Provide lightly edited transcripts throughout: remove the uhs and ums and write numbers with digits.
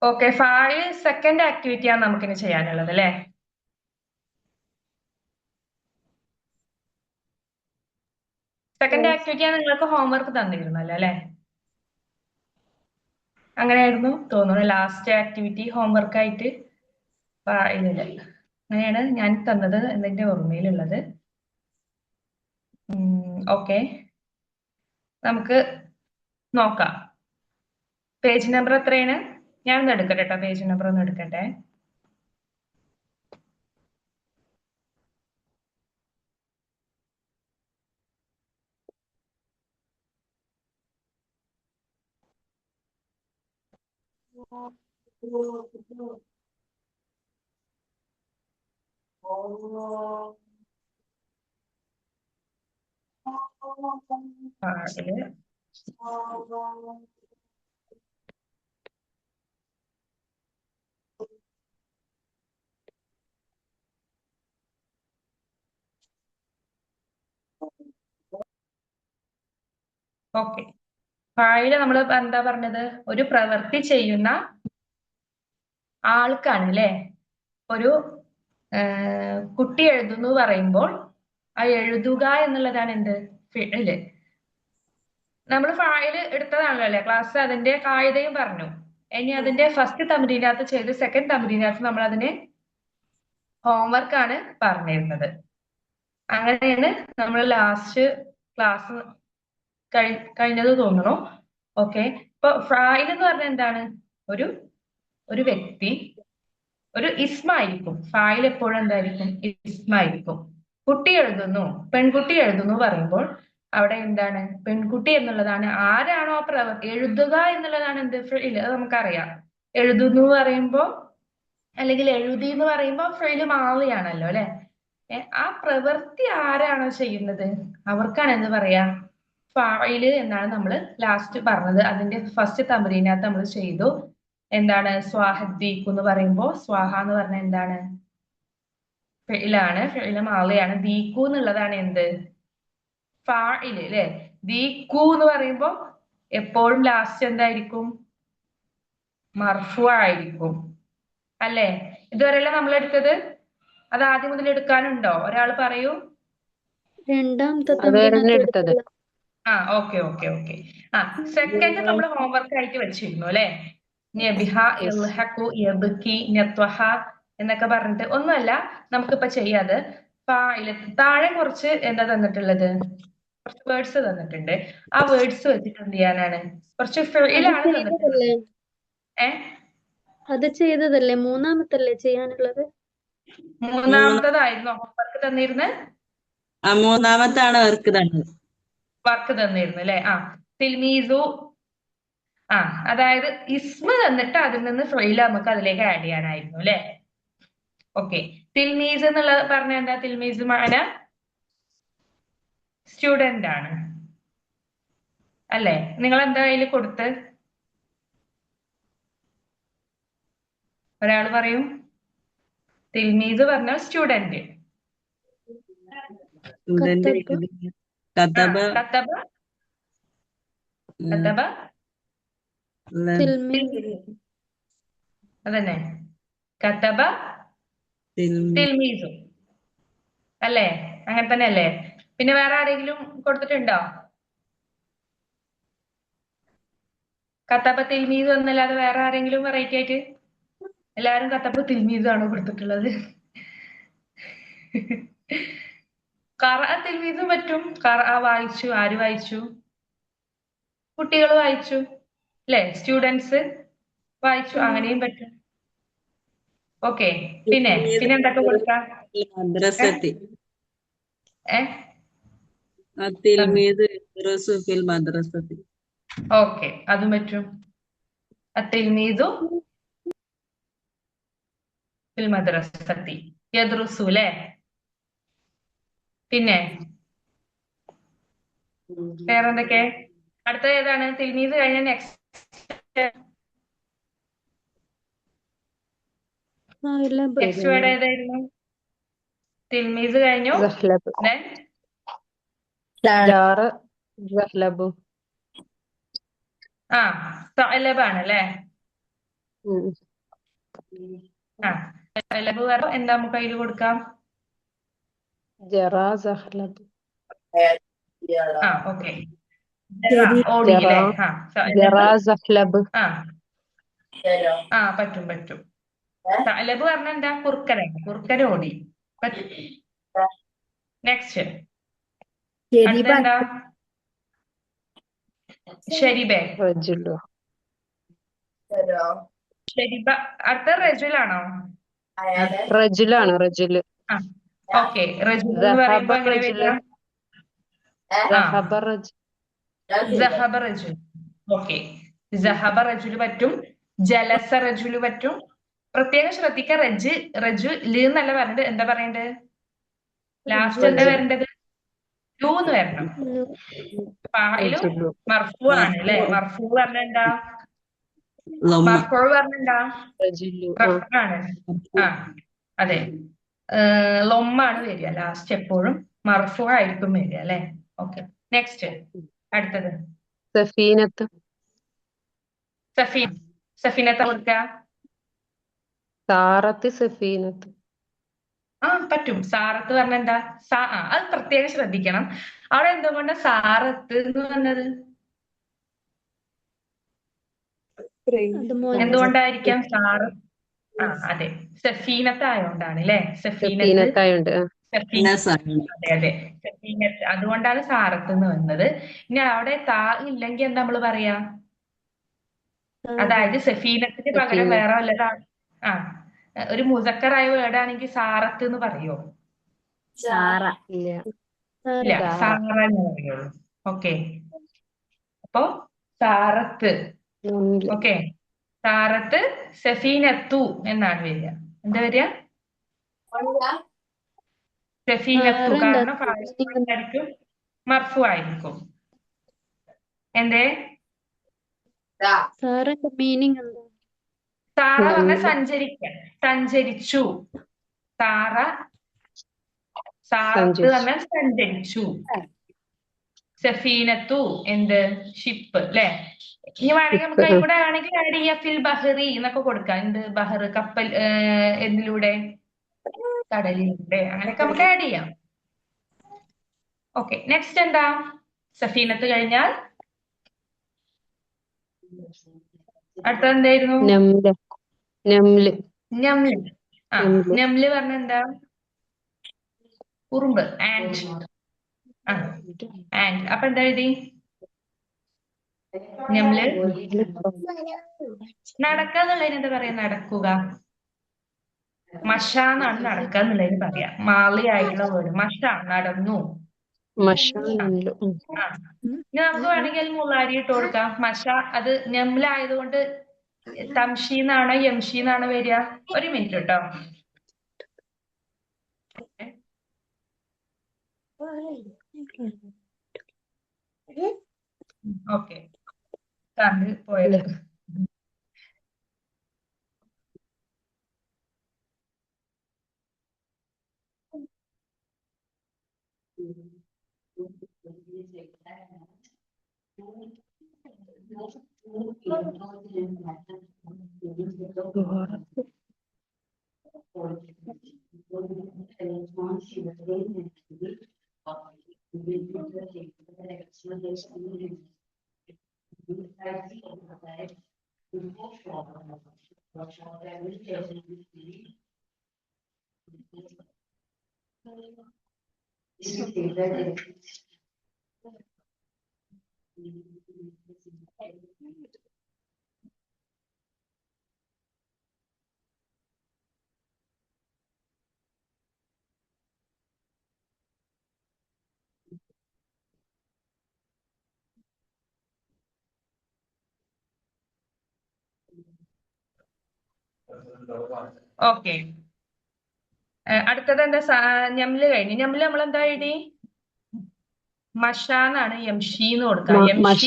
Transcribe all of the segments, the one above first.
Okay, ഫാഴ് second ആക്ടിവിറ്റിയാണ് നമുക്കിനി ചെയ്യാനുള്ളത് അല്ലേ? സെക്കൻഡ് ആക്ടിവിറ്റിയാണ് നിങ്ങൾക്ക് ഹോംവർക്ക് തന്നിരുന്നല്ലോ അല്ലേ? അങ്ങനെയായിരുന്നു തോന്നുന്നു ലാസ്റ്റ് ആക്ടിവിറ്റി ഹോംവർക്ക് ആയിട്ട് ഫാഴില്. അങ്ങനെയാണ് ഞാൻ തന്നത് എന്റെ ഓർമ്മയിലുള്ളത്. ഓക്കെ, നമുക്ക് നോക്കാം. പേജ് നമ്പർ എത്രയാണ്? ഞാനൊന്ന് എടുക്കട്ടെ കേട്ടോ, പേജ് നമ്പർ ഒന്ന് എടുക്കട്ടെ. ഫാഴില് ഓക്കെ, ഫാഴില് നമ്മൾ എന്താ പറഞ്ഞത്? ഒരു പ്രവൃത്തി ചെയ്യുന്ന ആൾക്കാണ് അല്ലേ? ഒരു കുട്ടി എഴുതുന്നു പറയുമ്പോൾ ആ എഴുതുക എന്നുള്ളതാണ് എന്ത്? ഫിഇല്. നമ്മൾ ഫായില് എടുത്തതാണല്ലോ അല്ലെ ക്ലാസ്, അതിന്റെ കായികയും പറഞ്ഞു. ഇനി അതിന്റെ ഫസ്റ്റ് തമ്മിലിനകത്ത് ചെയ്ത് സെക്കൻഡ് തമ്മിലിനകത്ത് നമ്മൾ അതിന് ഹോംവർക്ക് ആണ് പറഞ്ഞിരുന്നത്. അങ്ങനെയാണ് നമ്മൾ ലാസ്റ്റ് ക്ലാസ് കഴിഞ്ഞത് തോന്നുന്നു. ഓക്കെ, ഇപ്പൊ ഫായിൽ എന്ന് പറഞ്ഞാൽ എന്താണ്? ഒരു ഒരു വ്യക്തി, ഒരു ഇസ്മായിരിക്കും. ഫായിൽ എപ്പോഴും എന്തായിരിക്കും? ഇസ്മായിരിക്കും. കുട്ടി എഴുതുന്നു, പെൺകുട്ടി എഴുതുന്നു പറയുമ്പോൾ അവിടെ എന്താണ്? പെൺകുട്ടി എന്നുള്ളതാണ്. ആരാണോ എഴുതുക എന്നുള്ളതാണ് എന്ത്? ഫിഇൽ. അത് നമുക്കറിയാം. എഴുതുന്നു പറയുമ്പോ അല്ലെങ്കിൽ എഴുതി എന്ന് പറയുമ്പോ ഫിഇൽ മാളിയാണല്ലോ അല്ലെ? ആ പ്രവൃത്തി ആരാണോ ചെയ്യുന്നത് അവർക്കാണ് എന്ത് പറയാ? ഫായില് എന്നാണ് നമ്മൾ ലാസ്റ്റ് പറഞ്ഞത്. അതിന്റെ ഫസ്റ്റ് തമ്പരീനകത്ത് നമ്മൾ ചെയ്തു. എന്താണ്? സ്വാഹദ്ദീഖു എന്ന് പറയുമ്പോ സ്വാഹ എന്ന് പറഞ്ഞാൽ എന്താണ്? ഫിഇലാണ്, ഫിഇല് മാളിയാണ്. ദീഖു എന്നുള്ളതാണ് എന്ത്? ഫാഇല് അല്ലെ? ദീഖു എന്ന് പറയുമ്പോ എപ്പോഴും ലാസ്റ്റ് എന്തായിരിക്കും? മർഫു ആയിരിക്കും അല്ലെ? ഇതുവരെയല്ല നമ്മൾ എടുത്തത്. അത് ആദ്യം മുതൽ എടുക്കാനുണ്ടോ? ഒരാൾ പറയൂ. രണ്ടാമത്തെ അതുവരെ എടുത്തത്. തമ്പിനകത്ത് ആ, ഓക്കെ ഓക്കെ ഓക്കെ. ആ, സെക്കൻഡ് നമ്മൾ ഹോംവർക്ക് ആയിട്ട് വെച്ചിരുന്നു അല്ലെ? നബിഹ, ഇൽഹഖു, യബ്കി, നത്വഹ എന്നൊക്കെ പറഞ്ഞിട്ട് ഒന്നുമല്ല, നമുക്കിപ്പൊ ചെയ്യാത്. ഫാഇല് താഴെ കുറച്ച് എന്താ തന്നിട്ടുള്ളത്? കുറച്ച് വേർഡ്സ് തന്നിട്ടുണ്ട്. ആ വേർഡ്സ് വെച്ചിട്ട് എന്ത് ചെയ്യാനാണ്? കുറച്ച് അത് ഫിഇലാണ് തന്നിട്ടുള്ളത്. ചെയ്തതല്ലേ? ഏ അത് ചെയ്തതല്ലേ? മൂന്നാമത്തല്ലേ ചെയ്യാനുള്ളത്? മൂന്നാമത്തതായിരുന്നു ഹോംവർക്ക് തന്നിരുന്നത്. മൂന്നാമത്താണ് വർക്ക് തന്നത്. വർക്ക് തന്നിരുന്നു അല്ലെ? ആ, തിൽമീസു. ആ, അതായത് ഇസ്മ തന്നിട്ട് അതിൽ നിന്ന് ഫിഇല് നമുക്ക് അതിലേക്ക് ആഡ് ചെയ്യാനായിരുന്നു അല്ലെ? ഓക്കെ, തിൽമീസ് എന്നുള്ളത് പറഞ്ഞ എന്താ? തിൽമീസ് മാന സ്റ്റുഡന്റ് ആണ് അല്ലെ? നിങ്ങൾ എന്താ അതിൽ കൊടുത്ത്? ഒരാൾ പറയും. തിൽമീസ് പറഞ്ഞ സ്റ്റുഡന്റ്. സ്റ്റുഡന്റ് കത്തബ്. കതബ കത്തബ. കത്തബ തിൽമീദ്. അതന്നെ, കത്തബ തിൽമീസു അല്ലേ? അങ്ങനെ തന്നെ അല്ലേ? പിന്നെ വേറെ ആരെങ്കിലും കൊടുത്തിട്ടുണ്ടോ? കത്തബ തിൽമീസു എന്നല്ലാതെ വേറെ ആരെങ്കിലും വെറൈറ്റി ആയിട്ട്? എല്ലാരും കത്തബ തിൽമീസു ആണോ കൊടുത്തിട്ടുള്ളത്? ഖറഅ തിൽമീസും പറ്റും. ഖറഅ വായിച്ചു. ആര് വായിച്ചു? കുട്ടികൾ വായിച്ചു അല്ലെ? സ്റ്റുഡൻസ് വായിച്ചു, അങ്ങനെയും പറ്റും. ഓക്കെ, പിന്നെ പിന്നെ എന്തൊക്കെ കൊടുക്കാം? മദ്രസത്തി. ഏ തിൽമീദ് യദ്റസു ഫിൽ മദ്രസത്തി. ഓക്കെ, അതും പറ്റും. അത്തിൽമീദു ഫിൽ മദ്രസത്തി യദ്റുസു അല്ലെ? പിന്നെ വേറെന്തൊക്കെ? അടുത്ത ഏതാണ്? തിൽമീദ് കഴിഞ്ഞ നെക്സ്റ്റ് വേർഡ് ഏതായിരുന്നു? തിൽമീദ് കഴിഞ്ഞു. സഹ്ലബ്. Then jar സഹ്ലബു. സഅലബ് ആണ് അല്ലെ? ഉം. ആ ലബ് വേറെ എന്താ നമുക്ക് അതിൽ കൊടുക്കാം? ജറാ സഹ്ലബ്. ആ ഓക്കെ. ഓടി ജറാ അല്ലേ? ആ ജറാ ലബ് സഹ്ലബ്. ആ ആ പറ്റും പറ്റും. ലബ് പറഞ്ഞ എന്താ? കുറുക്കനാണ്. കുറുക്കൻ ഓടി. നെക്സ്റ്റ് അടുത്തെന്താ? ഷെരിബെ. റജുലു. ഷെരിബ. അടുത്ത റജുലാണോ? റജുലാണ് റജുല്. ആ ഓക്കെ. റജുൽ എന്ന് ദഹബ പറയുമ്പോ എങ്ങനെ റജുല്. വരിക? ആ ദഹബ റജുൽ. സഹബ റജുൽ. ഓക്കെ. സഹബ റജുല് പറ്റും. ജലസ റജുല് പറ്റും. പ്രത്യേകം ശ്രദ്ധിക്ക, റജുല് എന്നല്ല പറഞ്ഞത്. എന്താ പറയേണ്ടത്? ലാസ്റ്റ് എന്താ റജുൽ. വരേണ്ടത്? ലു എന്ന് വരണം. ഫായിലും റജുലു. മർഫു ആണ് അല്ലെ? മർഫു പറഞ്ഞ എന്താ? ലൊമ്മ മർഫു പറഞ്ഞ എന്താ? റജുലു. റഫാണ്. ആ അതെ. ലൊമ്മാണ് വരിക ലാസ്റ്റ് എപ്പോഴും. മർഫു ആയിരിക്കും വരിക അല്ലെ? ഓക്കെ. നെക്സ്റ്റ് അടുത്തത് സഫീനത്ത്. സഫീൻ. സഫീനത്തെ കൊടുക്ക. സാറത്ത് സഫീനത്ത്. ആ പറ്റും. സാറത്ത് പറഞ്ഞ എന്താ? അത് പ്രത്യേകം ശ്രദ്ധിക്കണം. അവിടെ എന്തുകൊണ്ടാ സാറത്ത് എന്ന് പറഞ്ഞത്? അത് മോനെ എന്തുകൊണ്ടായിരിക്കാം സാറ്? ആ അതെ. സഫീനത്ത് ആയോണ്ടാണ് അല്ലെ? സഫീനത്ത്. സഫീനത്തായോണ്ട്. സഫീനത്ത്. സാധനം അതെ അതെ. സഫീനത്ത്. അതുകൊണ്ടാണ് സാറത്ത് എന്ന് വന്നത്. ഇനി അവിടെ താ ഇല്ലെങ്കിൽ എന്താ നമ്മള് പറയാ? അതായത് സഫീനത്തിന് പകരം സഫീന. വേറെ വല്ലതാ? ആ ഒരു മുസക്കറായ വേർഡ് ആണെങ്കിൽ സാറത്ത് എന്ന് പറയോ? ഇല്ല. ഇല്ല. സാറ. സാറ. സാറ എന്ന് പറയുള്ളൂ. ഓക്കെ. അപ്പൊ സാറത്ത്. നംല്. ഓക്കെ. സാറത്ത് സഫീനത്തു എന്നാണ് വരിക. എന്താ വരിക? സഫീനത്തു. സാറെന്താ കാരണം ഫായിലായിരിക്കും, മർഫു ആയിരിക്കും. എന്തേ? സാറിന്റെ മീനിങ് എന്താ? സാറ പറഞ്ഞ നംല്. സഞ്ചരിക്കാൻ. സഞ്ചരിച്ചു. സാറ. സാറത്ത് സഞ്ചരിച്ചു. പറഞ്ഞാൽ സഞ്ചരിച്ചു. സഫീനത്തു എന്ത്? ഷിപ്പ് അല്ലെ? ഇനി വേണമെങ്കിൽ നമുക്ക് അതിൽ കൂടെ വേണമെങ്കിൽ ആഡ് ചെയ്യാം. ഫിൽ ബഹറി എന്നൊക്കെ കൊടുക്കാം. എന്ത്? ബഹർ, കപ്പൽ. എന്തിലൂടെ? കടലിലൂടെ. അങ്ങനെയൊക്കെ നമുക്ക് ആഡ് ചെയ്യാം. ഓക്കെ. നെക്സ്റ്റ് എന്താ? സഫീനത്ത് കഴിഞ്ഞാൽ അടുത്തത് എന്തായിരുന്നു? നംല്. നംല്. ഞമ്ല്. ആ നംല്. ഞമ്ല് പറഞ്ഞ എന്താ? ഉറുമ്പ്. ആൻഡ്. ആ ആൻഡ്. അപ്പൊ എന്താ എഴുതി? ഞമ്ല്. നടക്കുക എന്നുള്ളതിന് എന്താ പറയാ? നടക്കുക. മഷ എന്നാണ് നടക്കുക എന്നുള്ളതിന് പറയാ. മാളി ആയിട്ടുള്ള വേർഡ്. മഷ. നടന്നു. മഷ ആ നംല്. ആ ഇനി നമുക്ക് വേണമെങ്കിൽ മുള്ളാരി ഇട്ട് കൊടുക്കാം. മഷ. അത് ഞമ്ലായതുകൊണ്ട് തംഷീന്നാണോ യംഷീന്നാണോ വരിക? ഒരു മിനിറ്റ് കേട്ടോ. ഓക്കെ. കറണ്ട് പോയത്. ഓക്കെ. അടുത്തത് എന്താ? ഞമ്ല് കഴിഞ്ഞു. ഞമ്ല് നമ്മൾ എന്താ എഴുതി? മഷ എന്നാണ് യംഷി എന്ന് കൊടുക്കുക. മഷ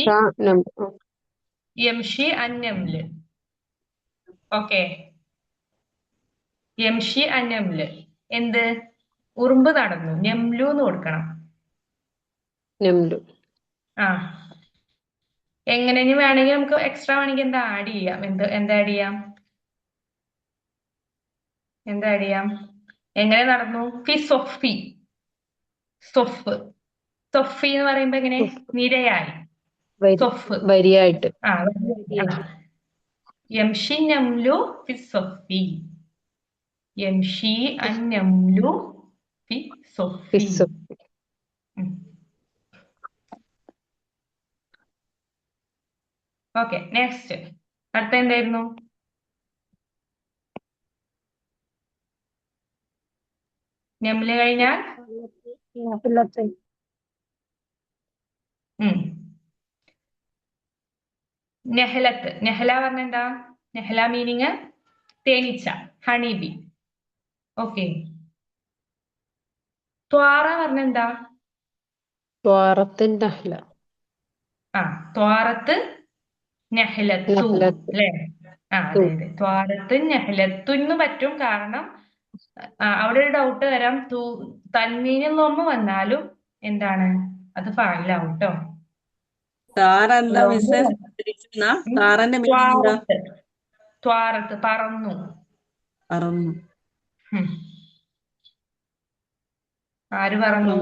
നംല്. യംഷി അന്യമ്ല്. ഓക്കെ. യംഷി അന്യമ്ല്. എന്ത്? ഉറുമ്പ് നടന്നു. ഞമ്ലു എന്ന് കൊടുക്കണം. നംലു. ആ എങ്ങനെ വേണമെങ്കിൽ നമുക്ക് എക്സ്ട്രാ വേണമെങ്കിൽ എന്താ ആഡ് ചെയ്യാം? എന്താ ആഡ് ചെയ്യാം? എന്താ ആഡ് ചെയ്യാം? എങ്ങനെ നടന്നു? ഫി സൊഫി. സൊഫ്. സൊഫി എന്ന് പറയുമ്പോ എങ്ങനെ? നിരയായി. സൊഫ്. വരിയായിട്ട്. യംഷി നംലു ഫി സൊഫി. യംഷി അന്നംലു ഫി സൊഫി. Okay, next. അടുത്ത എന്തായിരുന്നു? നംല് കഴിഞ്ഞാൽ നെഹ്ലത്ത്. നെഹ്ല പറഞ്ഞ എന്താ? നെഹ്ല മീനിങ് തേനീച്ച, ഹണി ബി. ഓക്കെ. ത്വാറ പറഞ്ഞ എന്താ? ത്വാറത്ത് നഹ്ല. ത്വാറത്ത് നെഹ്ലത്തു അല്ലെ? അതെ അതെ. ത്വാറത്ത് നെഹ്ലത്തുന്ന് പറ്റും. കാരണം അവിടെ ഒരു ഡൗട്ട് വരാം. തൻവീനും ലൊമ്മ വന്നാലും എന്താണ് അത് ഫായിലാവും കേട്ടോ. ത്വാറത്ത് പറന്നു. ആര് പറഞ്ഞു?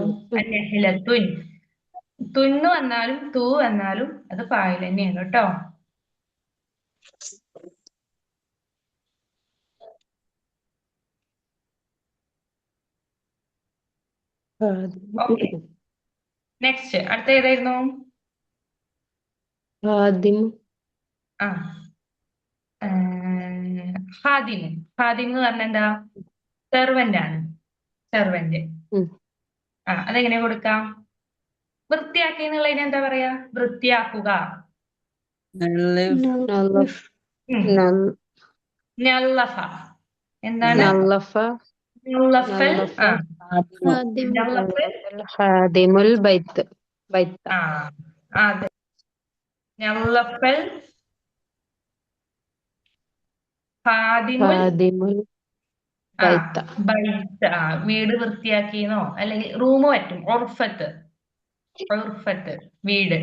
നെഹ്ലത്തുൻ. തുന്ന് വന്നാലും തൂ വന്നാലും അത് ഫായിൽ തന്നെയാണ് കേട്ടോ. Okay, next. അടുത്ത ഏതായിരുന്നു? ഹാദിം. ഹാദിം എന്ന് പറഞ്ഞ എന്താ? സെർവന്റ് ആണ്. സെർവന്റ്. അതെങ്ങനെ കൊടുക്കാം? വൃത്തിയാക്കി എന്നുള്ളതിന് എന്താ പറയാ? വൃത്തിയാക്കുക. നല്ലഫ. എന്താണ്? നല്ലഫൽ. ഹാദിമുൽ ബൈത്ത്. അതെ. നല്ലഫൽ ഹാദിമുൽ ബൈത്ത്. വീട് വൃത്തിയാക്കിയെന്നോ അല്ലെങ്കിൽ റൂം പറ്റും. ഉർഫത്ത്. ഉർഫത്ത് വീട്.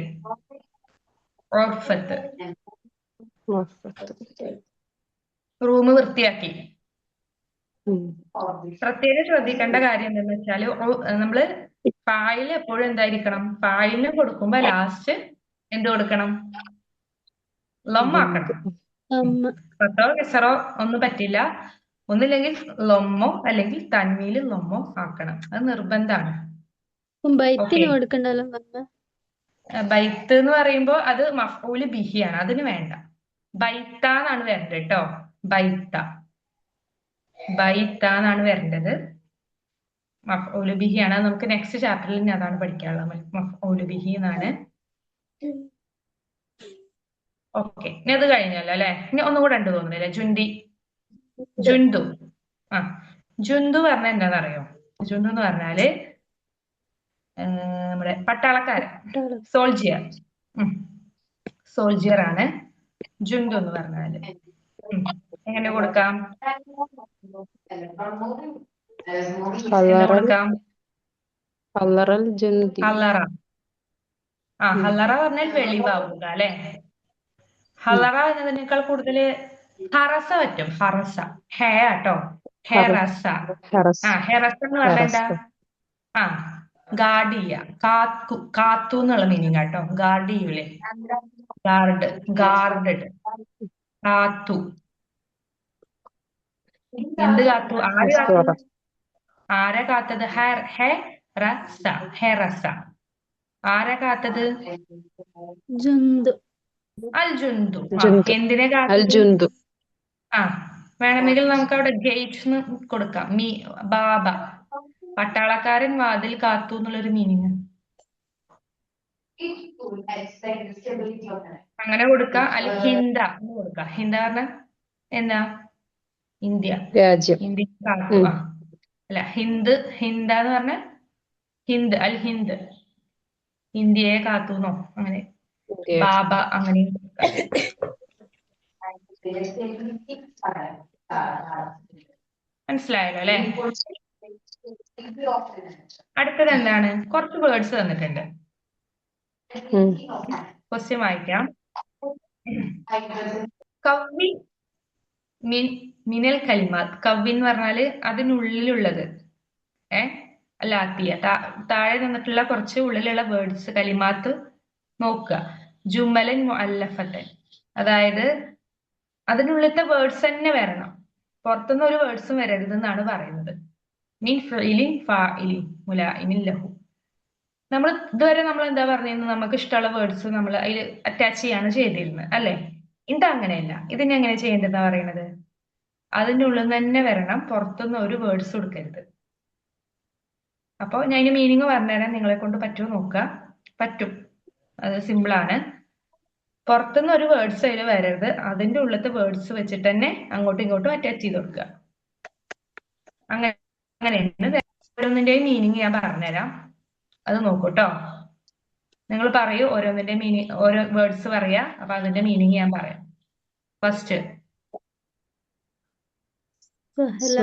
ഉർഫത്ത് റൂം വൃത്തിയാക്കി. പ്രത്യേകം ശ്രദ്ധിക്കേണ്ട കാര്യം എന്താന്ന് വെച്ചാല് നമ്മള് ഫായിൽ എപ്പോഴും എന്തായിരിക്കണം? ഫായിലിന് കൊടുക്കുമ്പോ ലാസ്റ്റ് എന്ത് കൊടുക്കണം? ലൊമ്മാക്കണം. ഫത്തോ കെസറോ ഒന്നും പറ്റില്ല. ഒന്നില്ലെങ്കിൽ ലൊമ്മോ അല്ലെങ്കിൽ തൻവീല് ലൊമ്മോ ആക്കണം. അത് നിർബന്ധമാണ്. ബൈത്ത് എന്ന് പറയുമ്പോ അത് മഫ്ഊല് ബിഹിയാണ്. അതിന് വേണ്ട. ബൈത്ത എന്നാണ് വരേണ്ടത് കേട്ടോ. ബൈത്ത. ബൈത്ത എന്നാണ് വരേണ്ടത്. മഫ്ഊല് ബിഹിയാണ്. നമുക്ക് നെക്സ്റ്റ് ചാപ്റ്ററിൽ ഇനി അതാണ് പഠിക്കാനുള്ളത്. മഫ്ഊല് ബിഹി എന്നാണ്. ഓക്കെ, ഇനി അത് കഴിഞ്ഞല്ലോ അല്ലെ? ഇനി ഒന്നുകൂടെ ഉണ്ട് തോന്നുന്നില്ലേ? ജുന്തു. ജുന്തു പറഞ്ഞ എന്താണെന്നറിയോ? ജുന്തു എന്ന് പറഞ്ഞാല് നമ്മുടെ പട്ടാളക്കാരൻ. സോൾജിയർ. സോൾജിയർ ആണ് ജുന്തു എന്ന് പറഞ്ഞാല്. എങ്ങനെ കൊടുക്കാം? കൊടുക്കാം? ഹല്ലറ. ഹല്ലറ പറഞ്ഞാൽ വെളിവാവുക അല്ലെ? ഹല്ലറ എന്നതിനേക്കാൾ കൂടുതൽ ഹറസ പറ്റും. ഹറസ. ഹേ കേട്ടോ. ഹെറസ. ഹെറസ എന്ന് പറഞ്ഞാൽ എന്താ? ഗാർഡ് ചെയ്യ. കാത്തു എന്നുള്ള മീനിങ് കേട്ടോ. ഗാർഡ് ചെയ്യൂലേ? ഗാർഡഡ്. കാത്തു. എന്ത് കാത്തു? ആര് കാത്തു? ആരാ കാത്തത്? ഹെറസ. ആരാ കാത്തത്? അൽ ജുന്തു. എന്തിനെ കാത്തത്? വേണമെങ്കിൽ നമുക്ക് അവിടെ ഗേറ്റ് കൊടുക്കാം. ബാബ. പട്ടാളക്കാരൻ വാതിൽ കാത്തു എന്നുള്ളൊരു മീനിങ്. അങ്ങനെ കൊടുക്കാം. അല്ല ഹിന്ദ എന്ന് കൊടുക്കാം. ഹിന്ദ പറഞ്ഞ എന്താ? ഇന്ത്യ. രാജ്യം. ഇന്ത്യ കാത്തു. അല്ല ഹിന്ദ എന്ന് പറഞ്ഞ ഹിന്ദ്. അൽ ഹിന്ദ്. ഇന്ത്യയെ കാത്തുന്നോ അങ്ങനെ. ബാബ അങ്ങനെ. മനസ്സിലായല്ലോ അല്ലെ? അടുത്തത് എന്താണ്? കുറച്ച് വേർഡ്സ് തന്നിട്ടുണ്ട്. ക്വസ്റ്റ്യൻ വായിക്കാം. കവ്വി മിൻ മിനൽ കലിമാത്ത്. കവ്വിൻ എന്ന് പറഞ്ഞാല് അതിനുള്ളിലുള്ളത്. അല്ലാത്തിയ താഴെ നിന്നിട്ടുള്ള കുറച്ച് ഉള്ളിലുള്ള വേർഡ്സ് കലിമാത്ത് നോക്കുക. ജുമലൻ മുഅല്ലഫത്തൻ, അതായത് അതിനുള്ളിലത്തെ വേർഡ്സ് തന്നെ വരണം, പുറത്തുനിന്ന് ഒരു വേർഡ്സും വരരുത് എന്നാണ് പറയുന്നത്. മിൻ ഫിഇലിൻ ഫാഇലിൻ മുലാഇമിൻ ലഹു. നമ്മൾ ഇതുവരെ നമ്മൾ എന്താ പറഞ്ഞിരുന്നത്, നമുക്ക് ഇഷ്ടമുള്ള വേർഡ്സ് നമ്മൾ അതിൽ അറ്റാച്ച് ചെയ്യാണ് ചെയ്തിരുന്നത് അല്ലെ. ഇത് അങ്ങനെയല്ല. ഇതിനെ എങ്ങനെ ചെയ്യേണ്ടതെന്നാ പറയുന്നത്, അതിൻ്റെ ഉള്ളിൽ നിന്ന് തന്നെ വരണം, പുറത്തുനിന്ന് ഒരു വേർഡ്സ് കൊടുക്കരുത്. അപ്പോൾ ഞാൻ ഇതിന് മീനിങ് പറഞ്ഞുതരാൻ, നിങ്ങളെ കൊണ്ട് പറ്റുമോ നോക്കുക. പറ്റും, അത് സിമ്പിളാണ്. പുറത്തുനിന്ന് ഒരു വേർഡ്സ് അതിൽ വരരുത്, അതിൻ്റെ ഉള്ളിലത്തെ വേർഡ്സ് വെച്ചിട്ട് തന്നെ അങ്ങോട്ടും ഇങ്ങോട്ടും അറ്റാച്ച് ചെയ്ത് കൊടുക്കുക. അങ്ങനെയാണ്. ഓരോന്നിന്റെയും മീനിങ് ഞാൻ പറഞ്ഞുതരാം, അത് നോക്കൂട്ടോ. നിങ്ങൾ പറയൂ, ഓരോന്നിന്റെ മീനിങ്, ഓരോ വേർഡ്സ് പറയാ, അപ്പൊ അതിന്റെ മീനിങ് ഞാൻ പറയാം. ഫസ്റ്റ് സഹല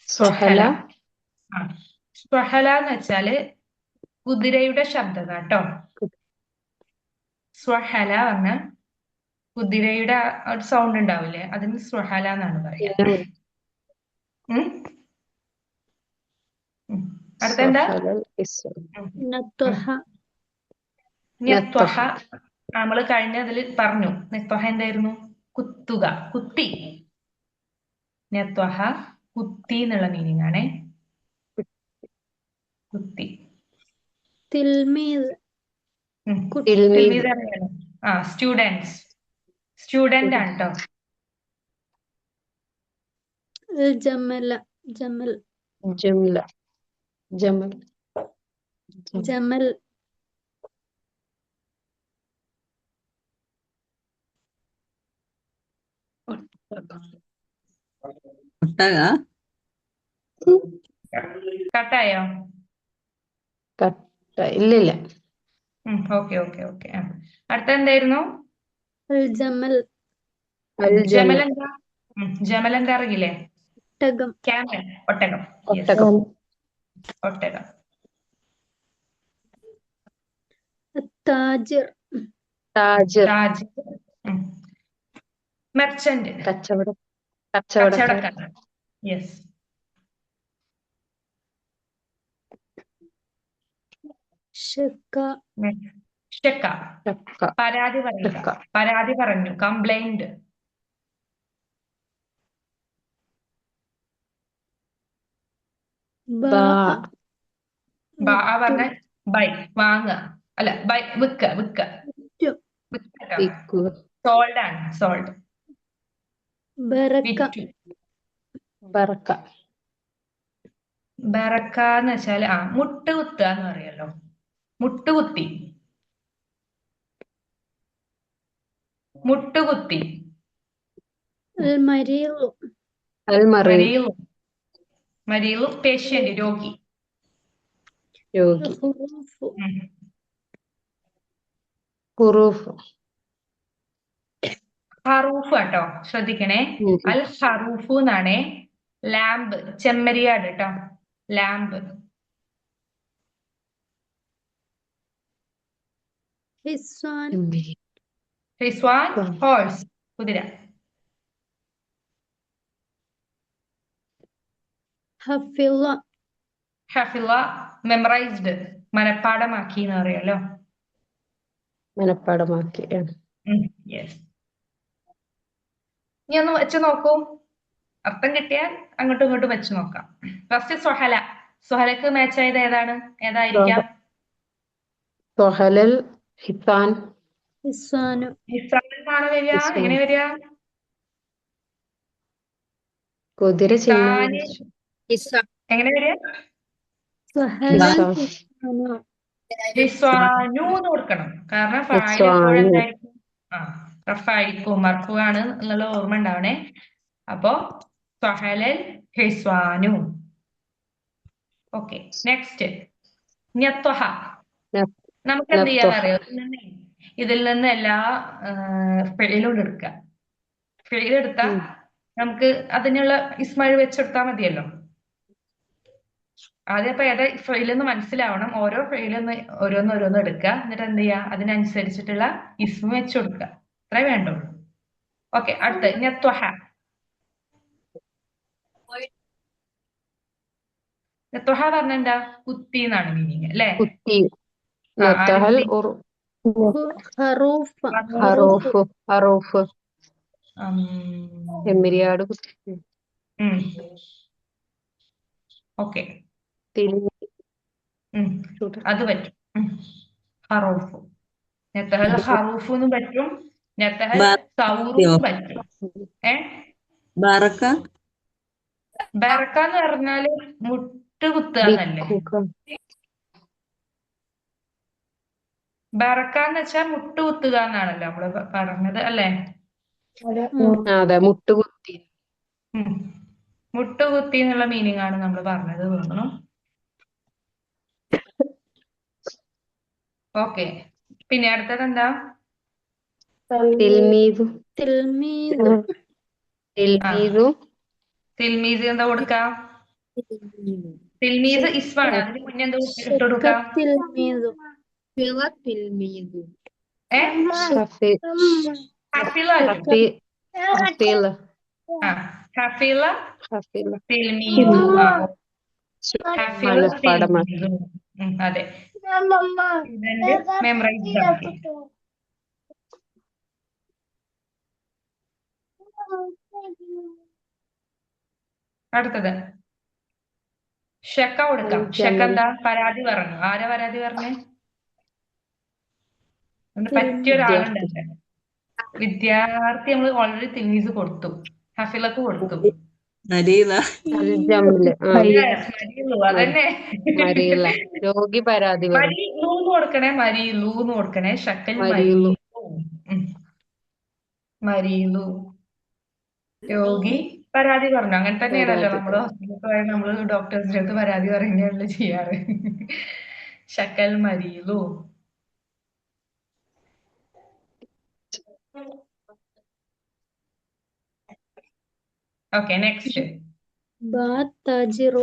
സ്വഹല. സ്വഹല എന്ന് വെച്ചാല് കുതിരയുടെ ശബ്ദം കേട്ടോ. സ്വഹല പറഞ്ഞ കുതിരയുടെ ഒരു സൗണ്ട് ഉണ്ടാവില്ലേ, അതിന് സ്വഹല എന്നാണ് പറയാ. അടുത്തെന്താ? നത്വഹ. നെത്വഹ നമ്മള് കഴിഞ്ഞ അതിൽ പറഞ്ഞു. നെത്വഹ എന്തായിരുന്നു? കുത്തുക, കുത്തി. നെത്വഹ കുത്തി എന്നുള്ള മീനിങ് ആണേ, കുത്തി. തിൽമീദ്. തിൽമീദ് അറിയാലോ. സ്റ്റുഡൻസ്, സ്റ്റുഡന്റ് ആണ് കേട്ടോ. ജമല. ജമൽ. ജുംല. ജമൽ. ജമൽ. ഒട്ടക. കട്ടായോ? ഇല്ലില്ല. Okay okay okay. അടുത്ത എന്തായിരുന്നു? ജമൽ. ജമൽ എന്താ? ജമൽ എന്താ അറിയില്ലേ? ഒട്ടകം. ക്യാമൽ, ഒട്ടകം. ഒട്ടകം. ഒട്ടകം. താജിർ. താജിർ. മെർച്ചന്റ്, കച്ചവടക്കാരൻ. യെസ്. ഷക്ക. ഷക്ക പരാതി പറയുക, പരാതി പറഞ്ഞു, കംപ്ലൈന്റ്. പറഞ്ഞ ബൈ, വാങ്ങുക, അല്ല ബൈ, വിൽക്കുക. സോൾഡ് ആണ്, സോൾഡ്. ബറക്ക. ബറക്ക. ബറക്ക എന്ന് വെച്ചാല് മുട്ട് കുത്തുക എന്ന് പറയല്ലോ, മുട്ടുകുത്തി. മുട്ടുകുത്തി. മരീലു പേഷ്യന്റ്, രോഗി. ഹറൂഫ് കേട്ടോ, ശ്രദ്ധിക്കണേ. അൽ ഹറൂഫ് എന്നാണേ. ലാമ്പ്, ചെമ്മരിയാട് കേട്ടോ, ലാമ്പ്. ഹിസ്വാൻ ഹോഴ്സ്, കുതിര. ഹഫിള മെമ്മറൈസ്ഡ്, മനപ്പാടമാക്കി എന്ന് അറിയാലോ. മനപ്പാടമാക്കി. യെസ്. ഇനി ഒന്ന് വെച്ച് നോക്കൂ, അർത്ഥം കിട്ടിയാൽ അങ്ങോട്ടും ഇങ്ങോട്ടും വെച്ച് നോക്കാം. ഫസ്റ്റ് സ്വഹല. സ്വഹലക്ക് മാച്ച് ആയത് ഏതാണ്, ഏതായിരിക്കാം? സ്വഹലൽ ഹിസാൻ. ഹിസാനാണ് വരിക. എങ്ങനെ വരിക? കുതിര. എങ്ങനെ വരിക? ഹിസ്വാനു എന്ന് കൊടുക്കണം, കാരണം ഫായിൽ എപ്പോഴും എന്തായിരിക്കും? റഫായിരിക്കും, മർഫുആണ് എന്നുള്ള ഓർമ്മ ഉണ്ടാവണേ. അപ്പോ സ്വഹലൽ ഹിസ്വാനു. Okay, next നെത്വഹ. നമുക്ക് എന്ത് ചെയ്യാന്നറിയോ, ഇതിൽ നിന്ന് എല്ലാ ഫിഇലും എടുക്കുക. ഫിഇൽ എടുത്താൽ നമുക്ക് അതിനുള്ള ഇസ്മയിൽ വെച്ചെടുത്താൽ മതിയല്ലോ. ആദ്യം അപ്പൊ ഏതാ ഫിഇലെന്ന് മനസ്സിലാവണം. ഓരോ ഫിഇലെന്ന് ഓരോന്ന് എടുക്കുക, എന്നിട്ട് എന്ത് ചെയ്യുക, അതിനനുസരിച്ചിട്ടുള്ള ഇസ്മ വെച്ച് കൊടുക്കുക. അത്രേ വേണ്ടുള്ളൂ. ഓക്കെ, അടുത്ത് നത്വഹ. നത്വഹ പറഞ്ഞ എന്താ? കുത്തി എന്നാണ് മീനിങ് അല്ലേ? കുത്തി. ആര് നത്തഹൽ കുത്തി? ഹറൂഫ് ഹറൂഫ് ഹറൂഫ് ഉം, എമ്മിരിയാട് കുത്തി. ഉം. ഓക്കെ, അത് പറ്റും. ഹറൂഫ്. നത്തഹൽ ഹറൂഫ് എന്നും പറ്റും, നത്തഹൽ സൗറും പറ്റും. ബാറക്ക ബറക്ക എന്ന് പറഞ്ഞാല് മുട്ട് കുത്തുക എന്നല്ലേ? ബറക്ക എന്ന് വെച്ചാൽ മുട്ട് കുത്തുക എന്നാണല്ലോ നമ്മള് പറഞ്ഞത് അല്ലേ? അതെ, മുട്ടുകുത്തി. മുട്ടുകുത്തി എന്നുള്ള മീനിങ് ആണ് നമ്മൾ പറഞ്ഞത് തോന്നുന്നു. ഓക്കെ, പിന്നെ അടുത്തത് എന്താ? തിൽമീദു. തിൽമീദ് തിൽമീദു തിൽമീസ് എന്താ കൊടുക്കാം? തിൽമീസ് ഇസ്മാണ്. അതിന് മുന്നേ എന്താ ഇട്ട് കൊടുക്കാം? തിൽമീദു ഹഫിള തിൽമീദു. ഹഫിള തിൽമീദു. അതെ, മെമ്മറൈസ് ആക്കി. അടുത്തത് ഷക്ക കൊടുക്കാം. ഷക്ക എന്താ? പരാതി പറഞ്ഞു. ആരാ പരാതി പറഞ്ഞേ? പറ്റിയ ഒരാളുണ്ട്. വിദ്യാർത്ഥി നമ്മൾ ഓൾറെഡി തിൽമീസ് കൊടുത്തു, ഹഫിലക്ക് കൊടുത്തു. അതന്നെ. രോഗി പരാതി മരീലൂന്ന് കൊടുക്കണേ, മരീലൂന്ന് കൊടുക്കണേ. ഷക്കൽ മരീലു. രോഗി പരാതി പറഞ്ഞു. അങ്ങനെ തന്നെയാണല്ലോ നമ്മള് ഹോസ്പിറ്റലിൽ പോയാൽ നമ്മള് ഡോക്ടേഴ്സിന്റെ അടുത്ത് പരാതി പറയുകയാണല്ലോ ചെയ്യാറ്. ഷക്കൽ മരീലു. ഓക്കെ, നെക്സ്റ്റ് താജിറു.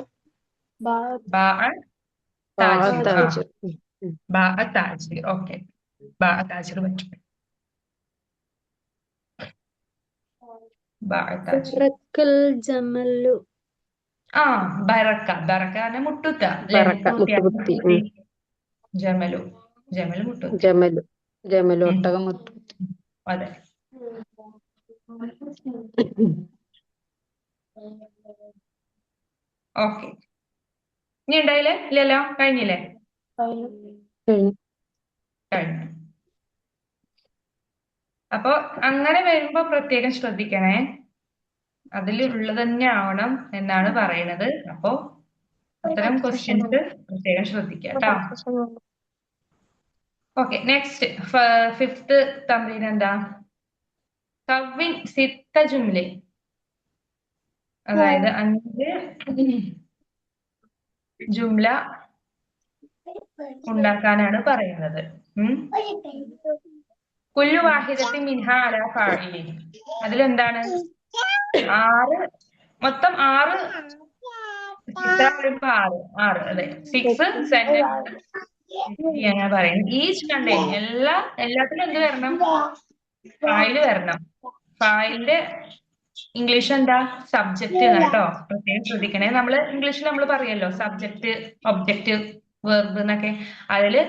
ഓക്കെ, താജിർ പറ്റും. ബറക്കൽ ജമലു. ബറക്ക മുട്ടുത്ത മുട്ടുകുത്തി. ജമലു മുട്ടുത്തി. ജമലു ഒട്ടകം മുട്ടുകുത്തി. അതെ. ഓക്കെ, ഇനി ഉണ്ടായില്ലേ? ഇല്ലല്ലോ, കഴിഞ്ഞില്ലേ? കഴിഞ്ഞു. അപ്പൊ അങ്ങനെ വരുമ്പോ പ്രത്യേകം ശ്രദ്ധിക്കണേ, അതിലുള്ളത് തന്നെ ആവണം എന്നാണ് പറയുന്നത്. അപ്പോ അത്തരം ക്വസ്റ്റ്യൻസ് പ്രത്യേകം ശ്രദ്ധിക്കുക കേട്ടോ. ഓക്കെ, നെക്സ്റ്റ് ഫിഫ്ത്ത് തമ്മിൽ എന്താ? കവിൻ സിത്ത ജുംലെ, അതായത് 5 ജുംല ഉണ്ടാക്കാനാണ് പറയുന്നത്. കുല്ലു വാഹിദത്തിൻ മിൻഹ അലാ ഫാഇലി. അതിലെന്താണ്? 6, മൊത്തം 6 6 അതെ, 6 സെന്റൻസ് ചെയ്യാനാ പറയുന്നത്. ഈച്ച് കണ്ടെയ്ൻ എല്ലാത്തിലും എന്ത് വരണം? ഫായില് വരണം. ഫായിലിന്റെ ഇംഗ്ലീഷ് എന്താ? സബ്ജക്റ്റ് കേട്ടോ, പ്രത്യേകം ശ്രദ്ധിക്കണേ. ഇംഗ്ലീഷിൽ നമ്മൾ പറയല്ലോ സബ്ജക്റ്റ്, ഒബ്ജക്റ്റ്, വെർബ് എന്നൊക്കെ. അതില്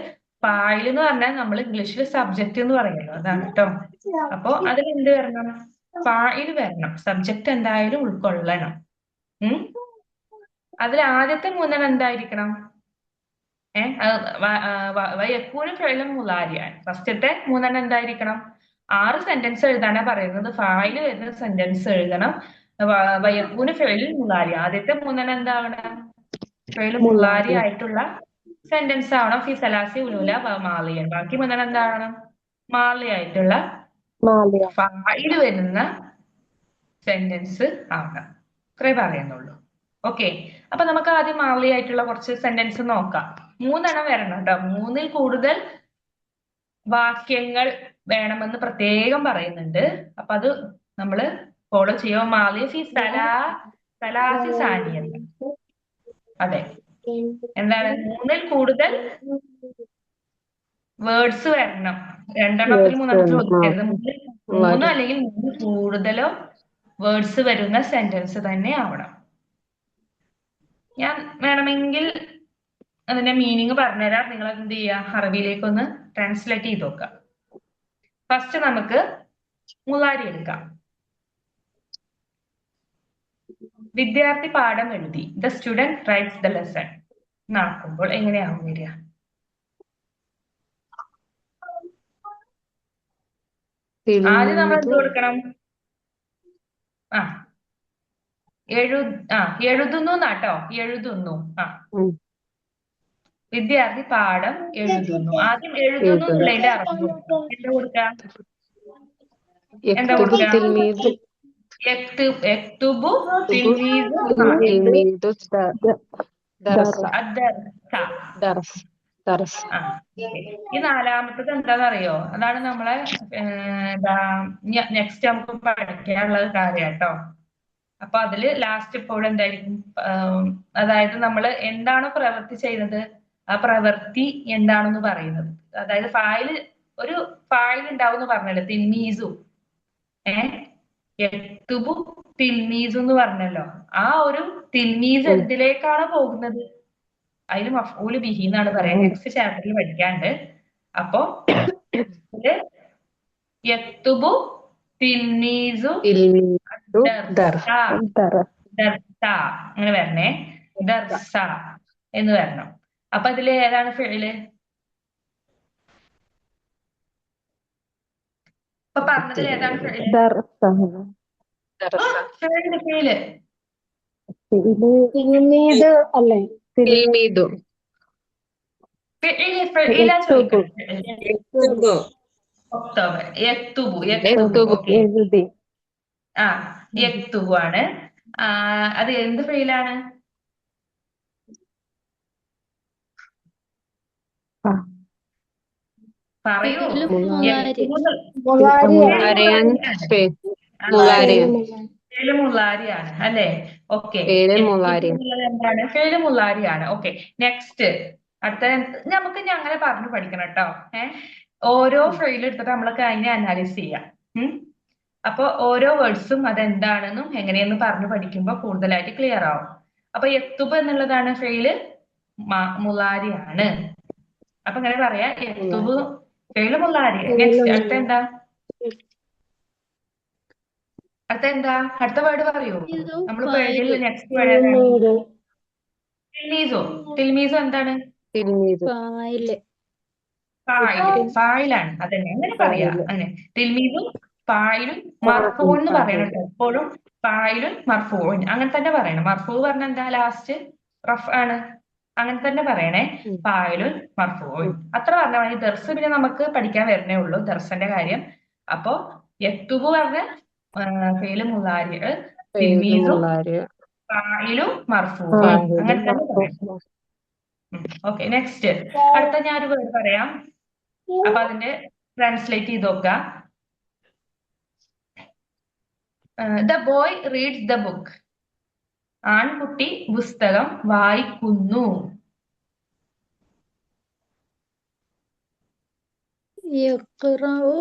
ഫായില് എന്ന് പറഞ്ഞാൽ നമ്മൾ ഇംഗ്ലീഷിൽ സബ്ജക്റ്റ് എന്ന് പറയുമല്ലോ, അതാണ് കേട്ടോ. അപ്പൊ അതിൽ എന്ത് വരണം? ഫായിൽ വരണം. സബ്ജക്റ്റ് എന്തായാലും ഉൾക്കൊള്ളണം. അതിൽ ആദ്യത്തെ 3 എന്തായിരിക്കണം? വയക്കൂന് ഫിഅ്ലുൻ മുളാരിഅൻ. ഫസ്റ്റത്തെ 3 എന്തായിരിക്കണം? 6 സെന്റൻസ് എഴുതാനാ പറയുന്നത്. ഫായില് വരുന്ന സെന്റൻസ് എഴുതണം. വയക്കൂന് ഫിഅ്ലുൻ മുളാരി. ആദ്യത്തെ 3 എന്താവണം? ഫിഅ്ലുൻ മുളാരി ആയിട്ടുള്ള സെന്റൻസ് ആവണം. ഫി സലാസി ഉലൂല മാലിയൻ. ബാക്കി 3 എന്താവണം? മാലി ആയിട്ടുള്ള ഫായില് വരുന്ന സെന്റൻസ് ആവണം. ഇത്രേ പറയുന്നുള്ളൂ. ഓക്കെ, അപ്പൊ നമുക്ക് ആദ്യം മാലി ആയിട്ടുള്ള കുറച്ച് സെന്റൻസ് നോക്കാം. 3 വരണം കേട്ടോ. 3-ൽ കൂടുതൽ വാക്യങ്ങൾ വേണമെന്ന് പ്രത്യേകം പറയുന്നുണ്ട്. അപ്പൊ അത് നമ്മള് ഫോളോ ചെയ്യുക. മാലി ഫി സലാസി സാനിയല്ല. അതെ, എന്താണ്? 3-ൽ കൂടുതൽ വേർഡ്സ് വരണം. 2-എണ്ണത്തിൽ 3-എണ്ണത്തിൽ ഒതുക്കരുത്. മൂന്നോ മുള്ളാരി അല്ലെങ്കിൽ മൂന്ന് കൂടുതലോ വേർഡ്സ് വരുന്ന സെന്റൻസ് തന്നെ ആവണം. ഞാൻ വേണമെങ്കിൽ അതിന്റെ മീനിങ് പറഞ്ഞുതരാം. നിങ്ങൾ എന്ത് ചെയ്യുക, അറബിയിലേക്ക് ഒന്ന് ട്രാൻസ്ലേറ്റ് ചെയ്ത് നോക്കാം. ഫസ്റ്റ് നമുക്ക് മുള്ളാരി എടുക്കാം. വിദ്യാർത്ഥി പാഠം എഴുതി. The student writes the lesson എന്നാക്കുമ്പോൾ എങ്ങനെയാവും വരിക? ആദ്യം നമ്മൾ എന്ത് തിൽമീദു കൊടുക്കണം? ആ എഴുതുന്നു എന്നാട്ടോ, എഴുതുന്നു. ഉം. വിദ്യാർത്ഥി പാഠം എഴുതുന്നു. ആദ്യം എഴുതുന്നു എഴുതുന്നു. എന്നുള്ളതിന്റെ അർത്ഥം കൊടുക്കണം. എന്താ കൊടുക്കുക? എന്താ യക്തുബു കൊടുക്കുക? തിൽമീദു യക്തുബു തിൽമീദു തിൽമീദു ദർസ അദ്ദർസ. ദർസ് ദർസ് ആ okay. ഈ നാലാമത്തത് എന്താണെന്നറിയോ? അതാണ് നമ്മളെ നെക്സ്റ്റ് നമുക്ക് പഠിക്കാനുള്ള കാര്യം കേട്ടോ. അപ്പൊ അതില് ലാസ്റ്റ് ഇപ്പോൾ എന്തായിരിക്കും? അതായത് നമ്മൾ എന്താണോ പ്രവൃത്തി ചെയ്യുന്നത് ആ പ്രവൃത്തി എന്താണെന്ന് പറയുന്നത്. അതായത് ഒരു ഫായിൽ ഉണ്ടാവും എന്ന് പറഞ്ഞല്ലോ, തിൽമീസു. യക്തുബു തിൽമീസു എന്ന് പറഞ്ഞല്ലോ. ആ ഒരു തിൽമീസ് എന്തിലേക്കാണ് പോകുന്നത്? അതിന് മഫ്ഊല് ബിഹി എന്നാണ് പറയാ. നെക്സ്റ്റ് ചാപ്റ്ററിൽ പഠിക്കാണ്ട്. അപ്പൊ യക്തുബു തിൽമീസു തിൽമീദു ദർസ. ദർസ അങ്ങനെ വരണേ. ദർസ എന്ന് വരണം. അപ്പൊ അതില് ഏതാണ് ഫിഇല്? ഇപ്പൊ പറഞ്ഞതിൽ ഏതാണ് ഫിഇല്? ഫിഇല് അല്ലേ? തിൽമീദു ഫിഇല ചോദിക്കണം. യക്തുബു ഒക്ടോബർ യക്തുബു. യക്തുബു ഓക്കെ. യക്തുബു ആണ്. അത് എന്ത് ഫിഇലാണ്? പറയൂ. മുള്ളാരിയാണ് മുള്ളാരിയാണ് അല്ലെ? ഓക്കെ. എന്താണ്? ഫേല് മുള്ളാരിയാണ്. ഓക്കെ. നെക്സ്റ്റ് അടുത്ത നമുക്ക് ഇനി അങ്ങനെ പറഞ്ഞു പഠിക്കണം കേട്ടോ. ഓരോ ഫെയിൽ എടുത്തിട്ട് നമ്മൾക്ക് അതിനെ അനാലിസ് ചെയ്യാം. അപ്പൊ ഓരോ വേർഡ്സും അതെന്താണെന്നും എങ്ങനെയെന്ന് പറഞ്ഞു പഠിക്കുമ്പോൾ കൂടുതലായിട്ട് ക്ലിയർ ആവും. അപ്പൊ യക്തുബ് എന്നുള്ളതാണ് ഫെയില് മുള്ളാരിയാണ്. അപ്പൊ ഇങ്ങനെ പറയാ, യക്തുബ് ഫെയില് മുള്ളാരി. നെക്സ്റ്റ് അടുത്ത എന്താ? അടുത്ത വേർഡ് പറയൂ. നമ്മൾ പേരിൽ നെക്സ്റ്റ് വേർഡ് ഏതാണ്? തിൽമീസോ. തിൽമീസോ എന്താണ്? ഫായിലാണ്. അതന്നെ അങ്ങനെ പറയാ. അങ്ങനെ തിൽമീസും ഫായിലും മർഫൂൻ എന്ന് പറയണം കേട്ടോ. എപ്പോഴും ഫായിലും മർഫൂൻ അങ്ങനെ തന്നെ പറയണം. മർഫൂ പറഞ്ഞ എന്താ? ലാസ്റ്റ് റഫ് ആണ്. അങ്ങനെ തന്നെ പറയണേ. ഫായിലും മർഫൂൻ അത്ര പറഞ്ഞാൽ മതി. ദർസ് പിന്നെ നമുക്ക് പഠിക്കാൻ വരുന്നേ ഉള്ളൂ, ദർസന്റെ കാര്യം. അപ്പൊ യക്തുബു പറഞ്ഞ ഫെയില് മുള്ളാരി, തിൽമീസും ഫായിലും മർഫൂൻ അങ്ങനെ തന്നെ പറയണം. ഓക്കെ. നെക്സ്റ്റ് അടുത്ത ഞാനൊരു വേർഡ് പറയാം. അപ്പൊ അതിന്റെ ട്രാൻസ്ലേറ്റ് ചെയ്ത് നോക്കാം. The boy reads the book. ആൺകുട്ടി പുസ്തകം വായിക്കുന്നു. യഖ്റഉ.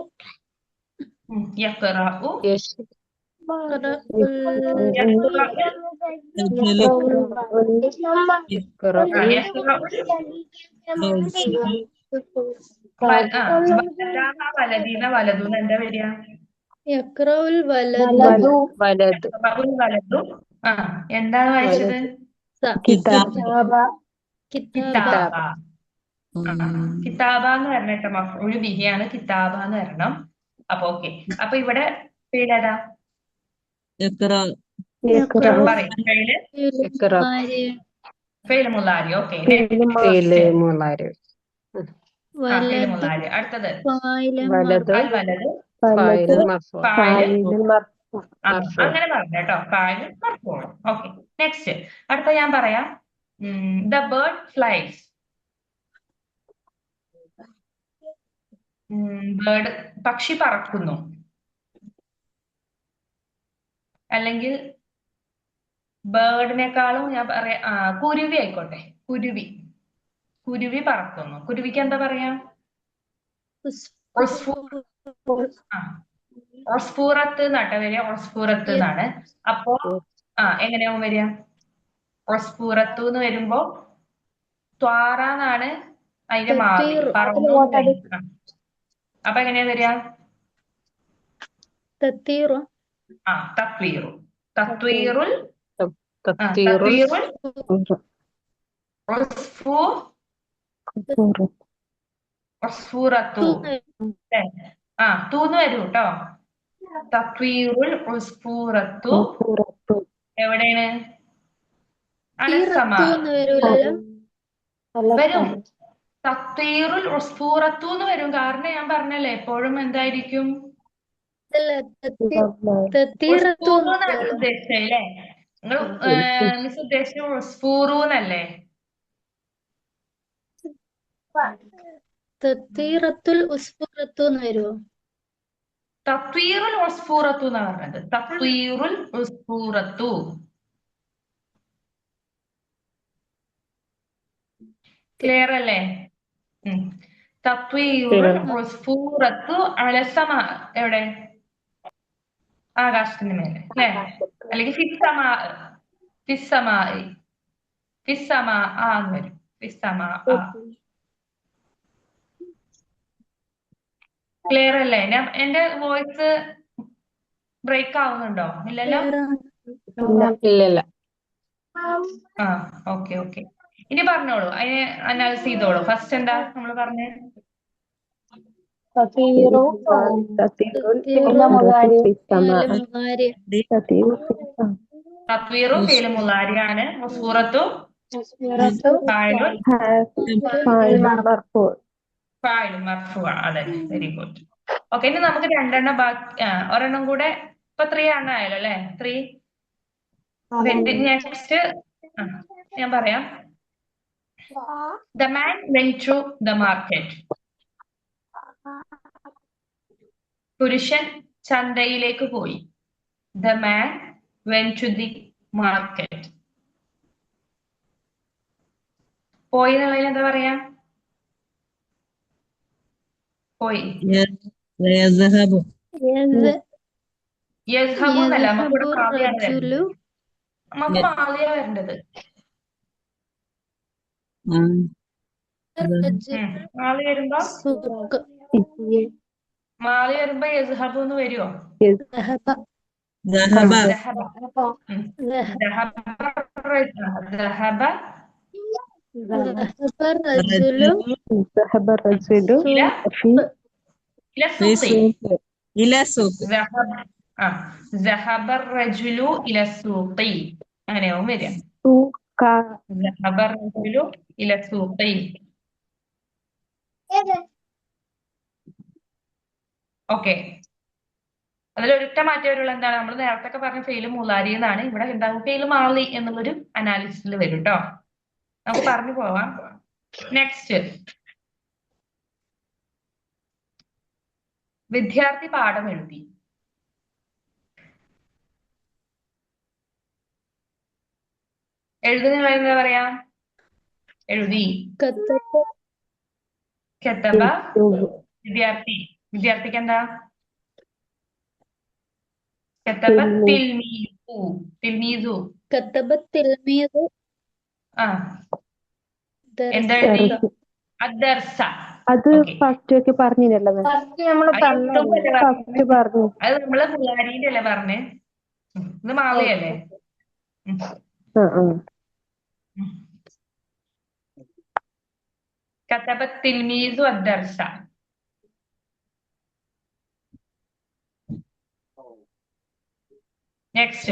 വലദൂന്ന് എന്താ വരിക? വലതു. എന്താണ് വായിച്ചത്? കിതാബ. കിതാബ എന്ന് പറഞ്ഞിട്ട് മഫ്ഊല് ബിഹിയാണ്. കിതാബ എന്ന് വരണം. അപ്പൊ ഓക്കെ. അപ്പൊ ഇവിടെ പേരേതാ? ഫെയില് മുള്ളാരി. ഓക്കെ. അടുത്തത് അൽ വലതു. അങ്ങനെ പറഞ്ഞു കേട്ടോ. ഫായില് മർഫൂഉ. ഓക്കെ. നെക്സ്റ്റ് അടുത്ത ഞാൻ പറയാം. The bird flies. പക്ഷി പറക്കുന്നു. അല്ലെങ്കിൽ ബേർഡിനേക്കാളും ഞാൻ പറയാം കുരുവി ആയിക്കോട്ടെ. കുരുവി പറക്കുന്നു. കുരുവിക്ക് എന്താ പറയാ? ഒസ്ഫൂറത്ത് എന്നാട്ടെ വരിക, ഒസ്ഫൂറത്ത് എന്നാണ്. അപ്പോ എങ്ങനെയാവും വരിക? ഒസ്ഫൂറത്തു എന്ന് വരുമ്പോ ത്വാറ എന്നാണ് അതിന്റെ മാറി, തത്തീറു. പറന്നു എന്ന് വരും. അപ്പൊ എങ്ങനെയാ വരിക? തത്തീറു. തത്വീറു. തത്വീറുൽ തത്തീറുൽ തത്വീറുൽ ഉസ്ഫൂർ ഉസ്ഫൂറത്തു. തൂന്ന് വരൂ കേട്ടോ. തത്വീറുൽ ഉസ്ഫൂറത്തു എവിടെയാണ്? അലസമാ തീറത്തൂന്ന് വരൂലല്ലോ. വരും. തത്വീറുൽ ഉസ്ഫൂറത്തു എന്ന് വരും. കാരണം ഞാൻ പറഞ്ഞല്ലേ എപ്പോഴും എന്തായിരിക്കും? അല്ല, തത്തീറത്തൂന്ന് ഉസ്ഫൂറു വരൂലല്ലോ. ഉദ്ദേശിച്ചത് അല്ലേ? നിങ്ങൾ മിസ് ഉദ്ദേശിച്ചത് ഉസ്ഫൂറു എന്നല്ലേ? തത്തീറത്തുൽ ഉസ്ഫുറത്തൂന്ന് വരുമോ? തത്വീറുൽ ഉസ്ഫൂറത്തു എന്നാ പറഞ്ഞത്. തത്വീറുൽ ഉസ്ഫൂറത്തു. ക്ലിയർ അല്ലേ? തത്വീറുൽ ഉസ്ഫൂറത്തു അലസമാ എവിടെ? ആകാശത്തിന് മേലെ അല്ലേ? അല്ലെങ്കിൽ ഫിസ്സമാ എന്ന് വരും. ഫിസ്സമാ. ക്ലിയർ അല്ലേ? എന്റെ വോയിസ് ബ്രേക്ക് ആവുന്നുണ്ടോ? ഇല്ലല്ലോ. ഇല്ലല്ല. ഓക്കെ. ഇനി പറഞ്ഞോളൂ, അതിനെ അനാലിസ് ചെയ്തോളൂ. ഫസ്റ്റ് എന്താ നമ്മൾ പറഞ്ഞേ? തത്വീറും ഫീല് മുളാരിയാണ്. ഉസ്ഫൂറത്തു ഫായിലും മർഫൂആ. അതെ, വെരി ഗുഡ്. ഓക്കെ, ഇനി നമുക്ക് രണ്ടെണ്ണം ബാക്കി, ഒരെണ്ണം കൂടെ. ഇപ്പൊ 3 ആയല്ലോ അല്ലെ? 3. നെക്സ്റ്റ് ഞാൻ പറയാം. The man went to the market. പുരുഷൻ ചന്തയിലേക്ക് പോയി. The man went to the market. പോയി എന്നുള്ളതിന് എന്താ പറയാ? പോയി. യസ്ഹബു എന്നല്ല, നമുക്ക് മാളിയ വരേണ്ടത്. മാളി വരുമ്പോ യസ്ഹബു എന്ന് വരുമോ? അങ്ങനെയാവും വരിക. ഓക്കെ, അതിലൊരൊറ്റ മാറ്റം വരുള്ള എന്താണ്? നമ്മൾ നേരത്തെ പറഞ്ഞ ഫെയില് മുലാരി എന്നാണ്. ഇവിടെ എന്താകും? ഫെയില് മാളി എന്നുള്ളൊരു അനാലിസിസിൽ വരും കേട്ടോ. നമുക്ക് പറഞ്ഞു പോവാം. നെക്സ്റ്റ്, വിദ്യാർത്ഥി പാഠം എഴുതി. എഴുതുന്ന എന്താ പറയാ? എഴുതി. കതബ വിദ്യാർത്ഥിക്ക് എന്താ? കതബ തിൽമീസു. എന്താ എഴുതി? അദ്ദർസ. അത് ഫസ്റ്റ് ഒക്കെ പറഞ്ഞില്ലല്ലോ. അത് നമ്മള് മുലാരിന്റെ അല്ലേ പറഞ്ഞേ? ഇത് മാളിയല്ലേ? كتب التلميذ الدرس. Next.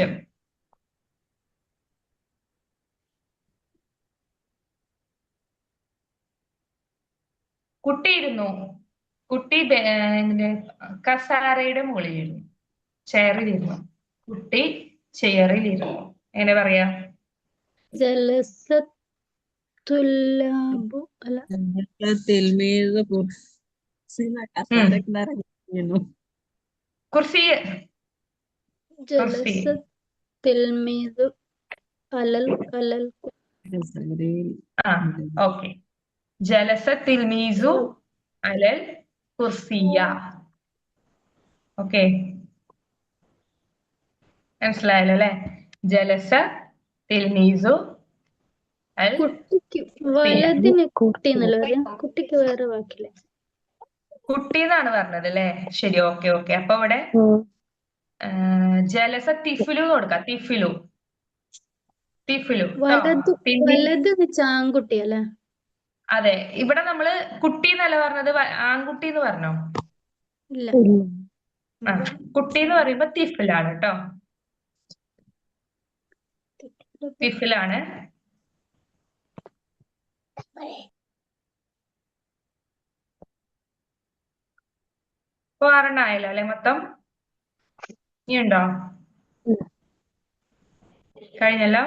കുട്ടി ഇരുന്നു. കുട്ടി കസാരയുടെ മുകളിലിരുന്നു. ചെയറിലിരുന്നു. കുട്ടി ചെയറിലിരുന്നു. എങ്ങനെ പറയാ? കുർസി. ഓക്കെ. ജലസ തിൽമീസു അലൽ കുർസിയ. ഓക്കെ, മനസ്സിലായല്ലോ അല്ലെ? ജലസ തിൽമീസു അൽ കുട്ടിക്ക് സിയ. വലതിന് കുട്ടി എന്നല്ല പറയാ. കുട്ടിക്ക് വേറെ വാക്കില്ല. കുട്ടി എന്നാണ് പറഞ്ഞത് അല്ലെ? ശരി, ഓക്കെ ഓക്കെ. അപ്പൊ ഇവിടെ ജലസ തിഫിലു കൊടുക്കാം. തിഫിലു തിഫിലു വലത് ട്ടോ. വലത് വെച്ച ആൺകുട്ടി അല്ലേ? അതെ, ഇവിടെ നമ്മള് കുട്ടി എന്നല്ല പറഞ്ഞത്, ആൺകുട്ടി എന്ന് പറഞ്ഞോ? ഇല്ല. ആ, കുട്ടി എന്ന് പറയുമ്പോ തിഫിലാണ് കേട്ടോ. തിഫിലാണ്. ഇപ്പൊ 6 ആയല്ലോ അല്ലെ മൊത്തം? ഇനിയുണ്ടോ? കഴിഞ്ഞല്ലോ.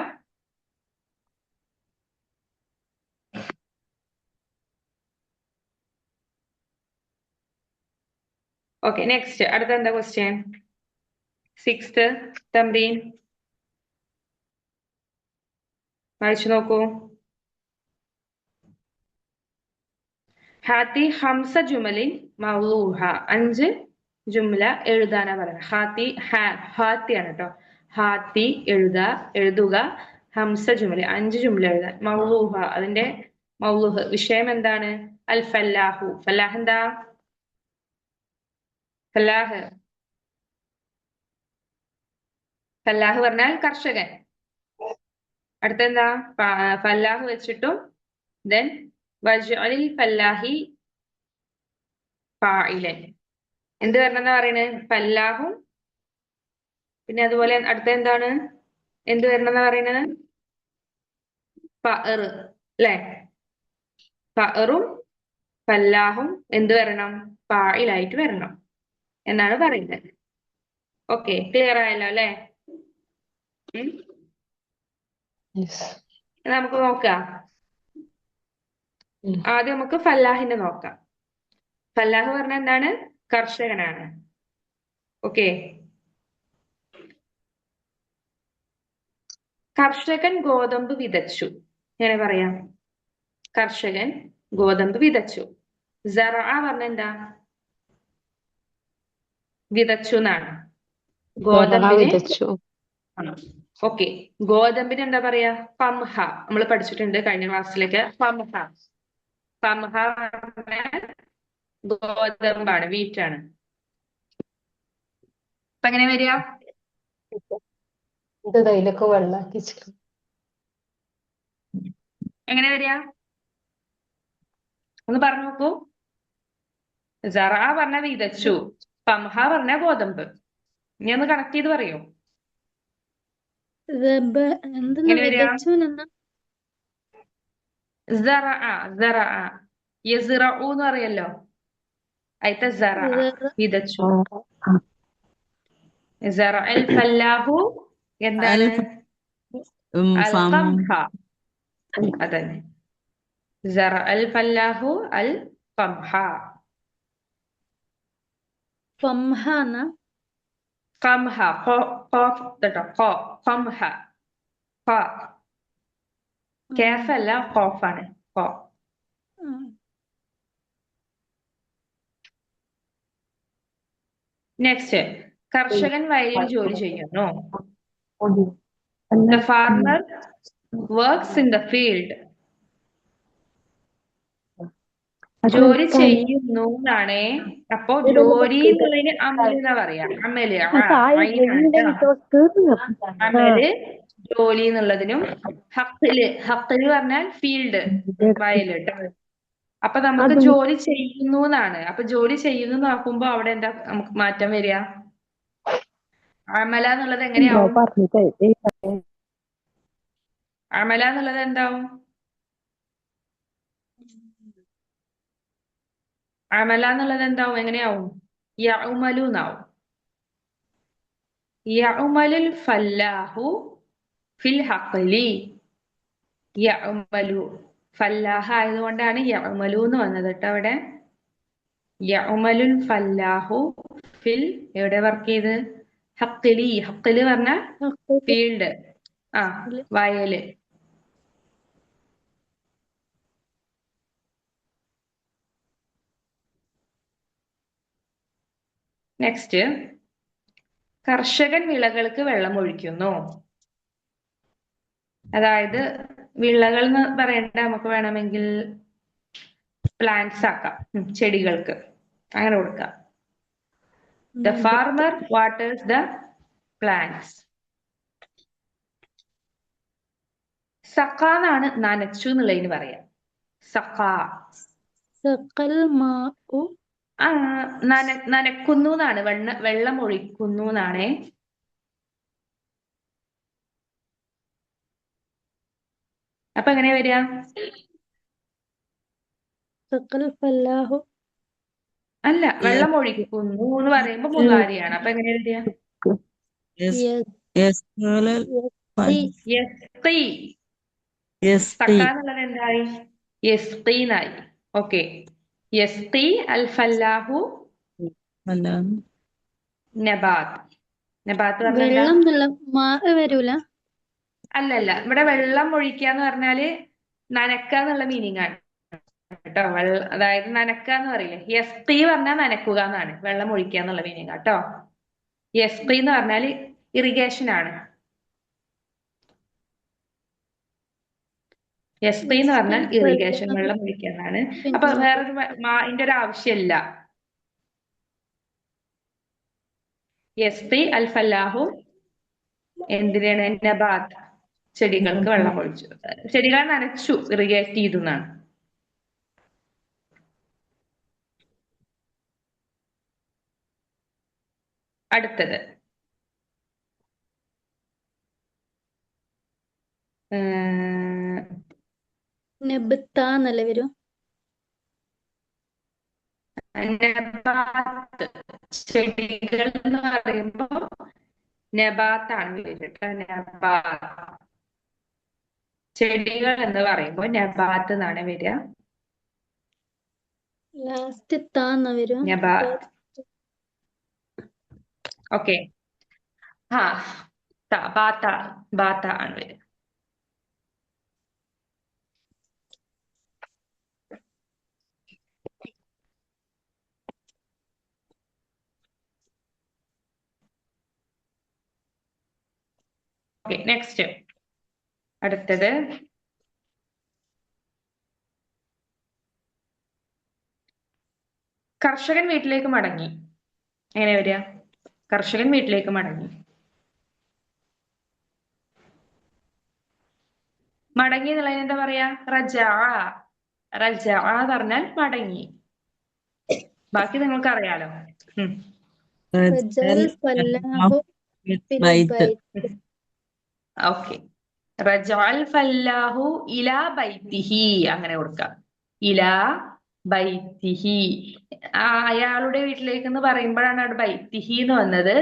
Okay, next. അടുത്ത എന്താ ക്വസ്റ്റ്യൻ? 6th തംറീൻ വായിച്ചു നോക്കൂ. ഹാത്തി ഹംസ ജുമലിൻ മൗലൂഹ. 5 ജുംല എഴുതാനാ പറയുന്നത്. ഹാത്തി ആണ് കേട്ടോ. ഹാത്തി എഴുതുക. ഹംസ ജുമല 5 ജുംല എഴുതാൻ. മൗലൂഹ അതിന്റെ മൗലൂഹ് വിഷയം എന്താണ്? അൽ ഫല്ലാഹു. ഫല്ലാഹ് എന്താ? ഫല്ലാഹ് പറഞ്ഞാൽ കർഷകൻ. അടുത്തെന്താ? ഫല്ലാഹ് വെച്ചിട്ടും ദെൻ വജ്അലിൽ ഫല്ലാഹി ഫാഇലൻ. എന്ത് വരണമെന്നാ പറയുന്നത്? ഫല്ലാഹും പിന്നെ അതുപോലെ അടുത്ത എന്താണ്? എന്ത് വരണമെന്നാ പറയുന്നത്? ഫഅർ അല്ലെ? ഫഅറും ഫല്ലാഹും എന്ത് വരണം? ഫാഇലായിട്ട് വരണം എന്നാണ് പറയുന്നത്. ഓക്കെ, ക്ലിയർ ആയല്ലോ അല്ലെ? നമുക്ക് നോക്കാം. ആദ്യം നമുക്ക് ഫല്ലാഹിനെ നോക്കാം. ഫല്ലാഹ് പറഞ്ഞ എന്താണ്? കർഷകനാണ്. ഓക്കെ. കർഷകൻ ഗോതമ്പ് വിതച്ചു. എങ്ങനെ പറയാം? കർഷകൻ ഗോതമ്പ് വിതച്ചു. സറഅ പറഞ്ഞ എന്താ? വിതച്ചു എന്നാണ്. ഗോതമ്പിന് വിതച്ചു. ഓക്കെ. ഗോതമ്പിന് എന്താ പറയാ? പംഹ. നമ്മൾ പഠിച്ചിട്ടുണ്ട് കഴിഞ്ഞ ക്ലാസ്സിലേക്ക്. പംഹ ഗോതമ്പാണ്, വീറ്റാണ്. അപ്പൊ എങ്ങനെ വരിക? ഇതിലൊക്കെ വെള്ളാക്കി. എങ്ങനെ വരിക? ഒന്ന് പറഞ്ഞു നോക്കൂ. സറഅ പറഞ്ഞ വിതച്ചു, പംഹ പറഞ്ഞ ഗോതമ്പ്. ഇനി ഒന്ന് കണക്ട് ചെയ്ത് പറയൂ. എന്തെന്നാ വിതച്ചു എന്നാ? യസ്റഉ എന്ന് പറയല്ലോ. അയിത്തെ സറഅ വിതച്ചു. സറഅൽ ഫല്ലാഹു എന്താണ്? അൽ ഖംഹ. അതന്നെ. സറഅൽ ഫല്ലാഹു അൽ ഖംഹ. ഫംഹ എന്നാ? ഖംഹ കേട്ടോ. ഖംഹ. കാഫ് അല്ല, ഖാഫാണ്. നെക്സ്റ്റ്. കർഷകൻ വയലിൽ ജോലി ചെയ്യുന്നു. The farmer works in the field. ജോലി ചെയ്യുന്നു എന്നാണേ. അപ്പൊ ജോലി എന്നുള്ളതിന് അമല് എന്നാ പറയാ. അമല് അമല് ജോലി എന്നുള്ളതിനും ഹഖില് പറഞ്ഞാൽ ഫീൽഡ്, വയല് ട്ടോ. അപ്പൊ നമുക്ക് ജോലി ചെയ്യുന്നു എന്നാണ്. അപ്പൊ ജോലി ചെയ്യുന്നു നോക്കുമ്പോ അവിടെ എന്താ നമുക്ക് മാറ്റം വരിക? അമല എന്നുള്ളത് എങ്ങനെയാവും? അമല എന്നുള്ളത് എന്താവും? അമല എന്നുള്ളത് എന്താവും? എങ്ങനെയാവും? യഉമലു എന്നാവും. യഉമലുൽ ഫല്ലാഹു ഫിൽ ഹഖ്ലി. യഉമലു ഫല്ലാഹ് ആയതുകൊണ്ടാണ് യഉമലു എന്ന് വന്നത് കേട്ടോ അവിടെ. യഉമലുൽ ഫല്ലാഹു ഫിൽ എവിടെ വർക്ക് ചെയ്ത്? ഹഖ്ലി. ഹഖ്ലി പറഞ്ഞ ഫീൽഡ്, വയല്. നെക്സ്റ്റ്. കർഷകൻ വിളകൾക്ക് വെള്ളം ഒഴിക്കുന്നു. അതായത് വിളകൾ എന്ന് പറയേണ്ട നമുക്ക് വേണമെങ്കിൽ പ്ലാന്റ്സ് ആക്കാം. ചെടികൾക്ക് അങ്ങനെ കൊടുക്കാം. ദ നബത്ത് ഫാർമർ വാട്ടേഴ്സ് ദ പ്ലാന്റ്സ്. സഖ എന്നാണ് നനച്ചു എന്നുള്ളതിന് പറയാം. സഖ സഖൽ മാഉ നനക്കുന്നു എന്നാണ്, വെള്ളം ഒഴിക്കുന്നു എന്നാണേ. അപ്പൊ എങ്ങനെ വരിക? സഖൽ ഫല്ലാഹു അല്ല, വെള്ളം ഒഴിക്കുന്നു എന്ന് പറയുമ്പോ മുതാരിയാണ്. അപ്പൊ എങ്ങനെ വരിക? يسقى യസ്തി സഖ يسقي എന്നുള്ളത് എന്തായി? യസ്ഖീനായി. ഓക്കെ. യസ്ഖി അൽ ഫല്ലാഹു فلا നബാത്ത്. നബാത്ത് പറഞ്ഞ എന്താ? വെള്ളം എന്നുള്ള മാ വരൂല. അല്ലല്ല, ഇവിടെ വെള്ളം ഒഴിക്കുക എന്ന് പറഞ്ഞാല് നനക്കുക എന്നുള്ള മീനിങ് ആണ് കേട്ടോ. അതായത് നനക്കുക എന്ന് പറയില്ലേ, യസ്തി പറഞ്ഞാൽ നനക്കുക എന്നാണ്, വെള്ളം ഒഴിക്കുക എന്നുള്ള മീനിങ് കേട്ടോ. യസ്തി എന്ന് പറഞ്ഞാല് ഇറിഗേഷൻ ആണ്. യസ്തി എന്ന് പറഞ്ഞാൽ ഇറിഗേഷൻ, വെള്ളം ഒഴിക്കുക എന്നാണ്. അപ്പൊ വേറൊരു മാന്റെ ഒരു ആവശ്യമില്ല. യസ്തി അൽ ഫല്ലാഹു എന്തിനാണ്? നബാത്ത്, ചെടികൾക്ക് വെള്ളം ഒഴിച്ചു, ചെടികൾ നനച്ചു, ഇറിഗേറ്റ് ചെയ്തു എന്നാണ്. അടുത്തത് നബത്ത എന്നല്ലേ വരൂ. നബാത്ത്, ചെടികൾ എന്ന് പറയുമ്പോ നബാത്താണ് വരിക. നബാത്ത്, ചെടികൾ എന്ന് പറയുമ്പോ നബാത്ത് എന്നാണ് വരിക. ലാസ്റ്റ് താ എന്നാ വരൂ. നബാത്ത്. ഓക്കെ. ആ ബാത്ത, ബാത്ത ആണ് വരിക. Okay, next. അടുത്തത് കർഷകൻ വീട്ടിലേക്ക് മടങ്ങി. എങ്ങനെ വരിക? കർഷകൻ വീട്ടിലേക്ക് മടങ്ങി. മടങ്ങി എന്നുള്ളതിന് എന്താ പറയാ? റജഅ. റജഅ എന്ന് പറഞ്ഞാൽ മടങ്ങി. ബാക്കി നിങ്ങൾക്ക് അറിയാലോ. റജൽ ഫല്ലാഹു ഫിൽ بيت ബൈത്ത്. ഓക്കെ. റജഅൽ ഫല്ലാഹു ഇലാ ബൈത്തിഹി, അങ്ങനെ കൊടുക്കാം. ഇലാ ബൈത്തിഹി. അയാളുടെ വീട്ടിലേക്ക് എന്ന് പറയുമ്പോഴാണ് അവിടെ ബൈത്തിഹി എന്ന് വന്നത്.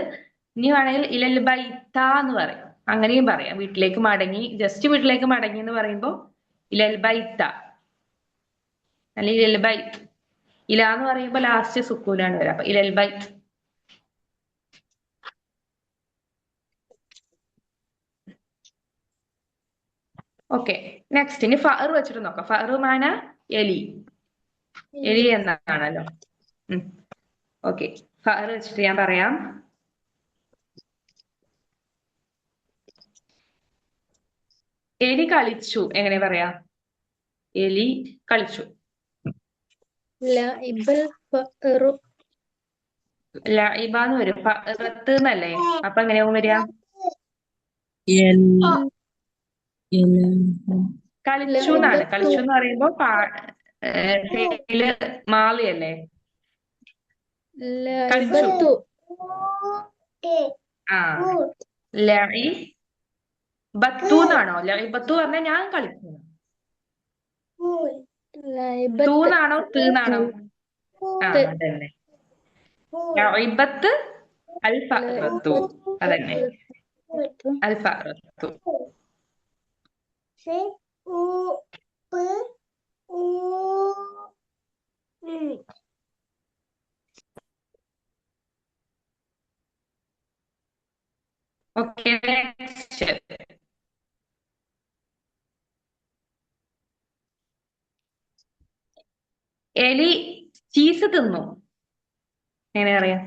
ഇനി വേണമെങ്കിൽ ഇലൽ ബൈത്ത എന്ന് പറയും, അങ്ങനെയും പറയാം. വീട്ടിലേക്ക് മടങ്ങി, ജസ്റ്റ് വീട്ടിലേക്ക് മടങ്ങി എന്ന് പറയുമ്പോ ഇലൽ ബൈത്ത, അല്ലെങ്കിൽ ഇലൽ ബൈത്ത്. ഇല എന്ന് പറയുമ്പോ ലാസ്റ്റ് സുക്കൂനാണ് വരിക. അപ്പൊ ഇലൽ ബൈത്ത്. Okay, next. ഇനി ഫഅർ വെച്ചിട്ട് നോക്കാം. ഫഅർ മാന എലി, എലി എന്നാണല്ലോ. ഓക്കെ, ഫഅർ വെച്ചിട്ട് ഞാൻ പറയാം. എലി കളിച്ചു, എങ്ങനെ പറയാ? എലി കളിച്ചു. ലഇബൽ ഫഅറു ലഇബ എന്ന് വരും. ഫഅറത്ത് എന്നല്ലേ? അപ്പൊ എങ്ങനെയാവും വരിക? يل കളിച്ചു എന്നാണ്. കളിച്ചു എന്ന് പറയുമ്പോ മാളി അല്ലേ? കളിച്ചു. ലഇബത്തു ആ, ലഇബത്തു എന്നാണോ? ലഇബത്തു പറഞ്ഞാൽ ഞാൻ കളിച്ചു. ലഇബത്ത് തൂന്നാണോ തീന്നാണോ? ആ, അതന്നെ. ലഇബത്ത് അൽ ഫഅറത്തു, അതന്നെ. അൽ ഫഅറത്തു. Okay, next. എലി ചീസ് തിന്നു. എങ്ങനെ പറയാ?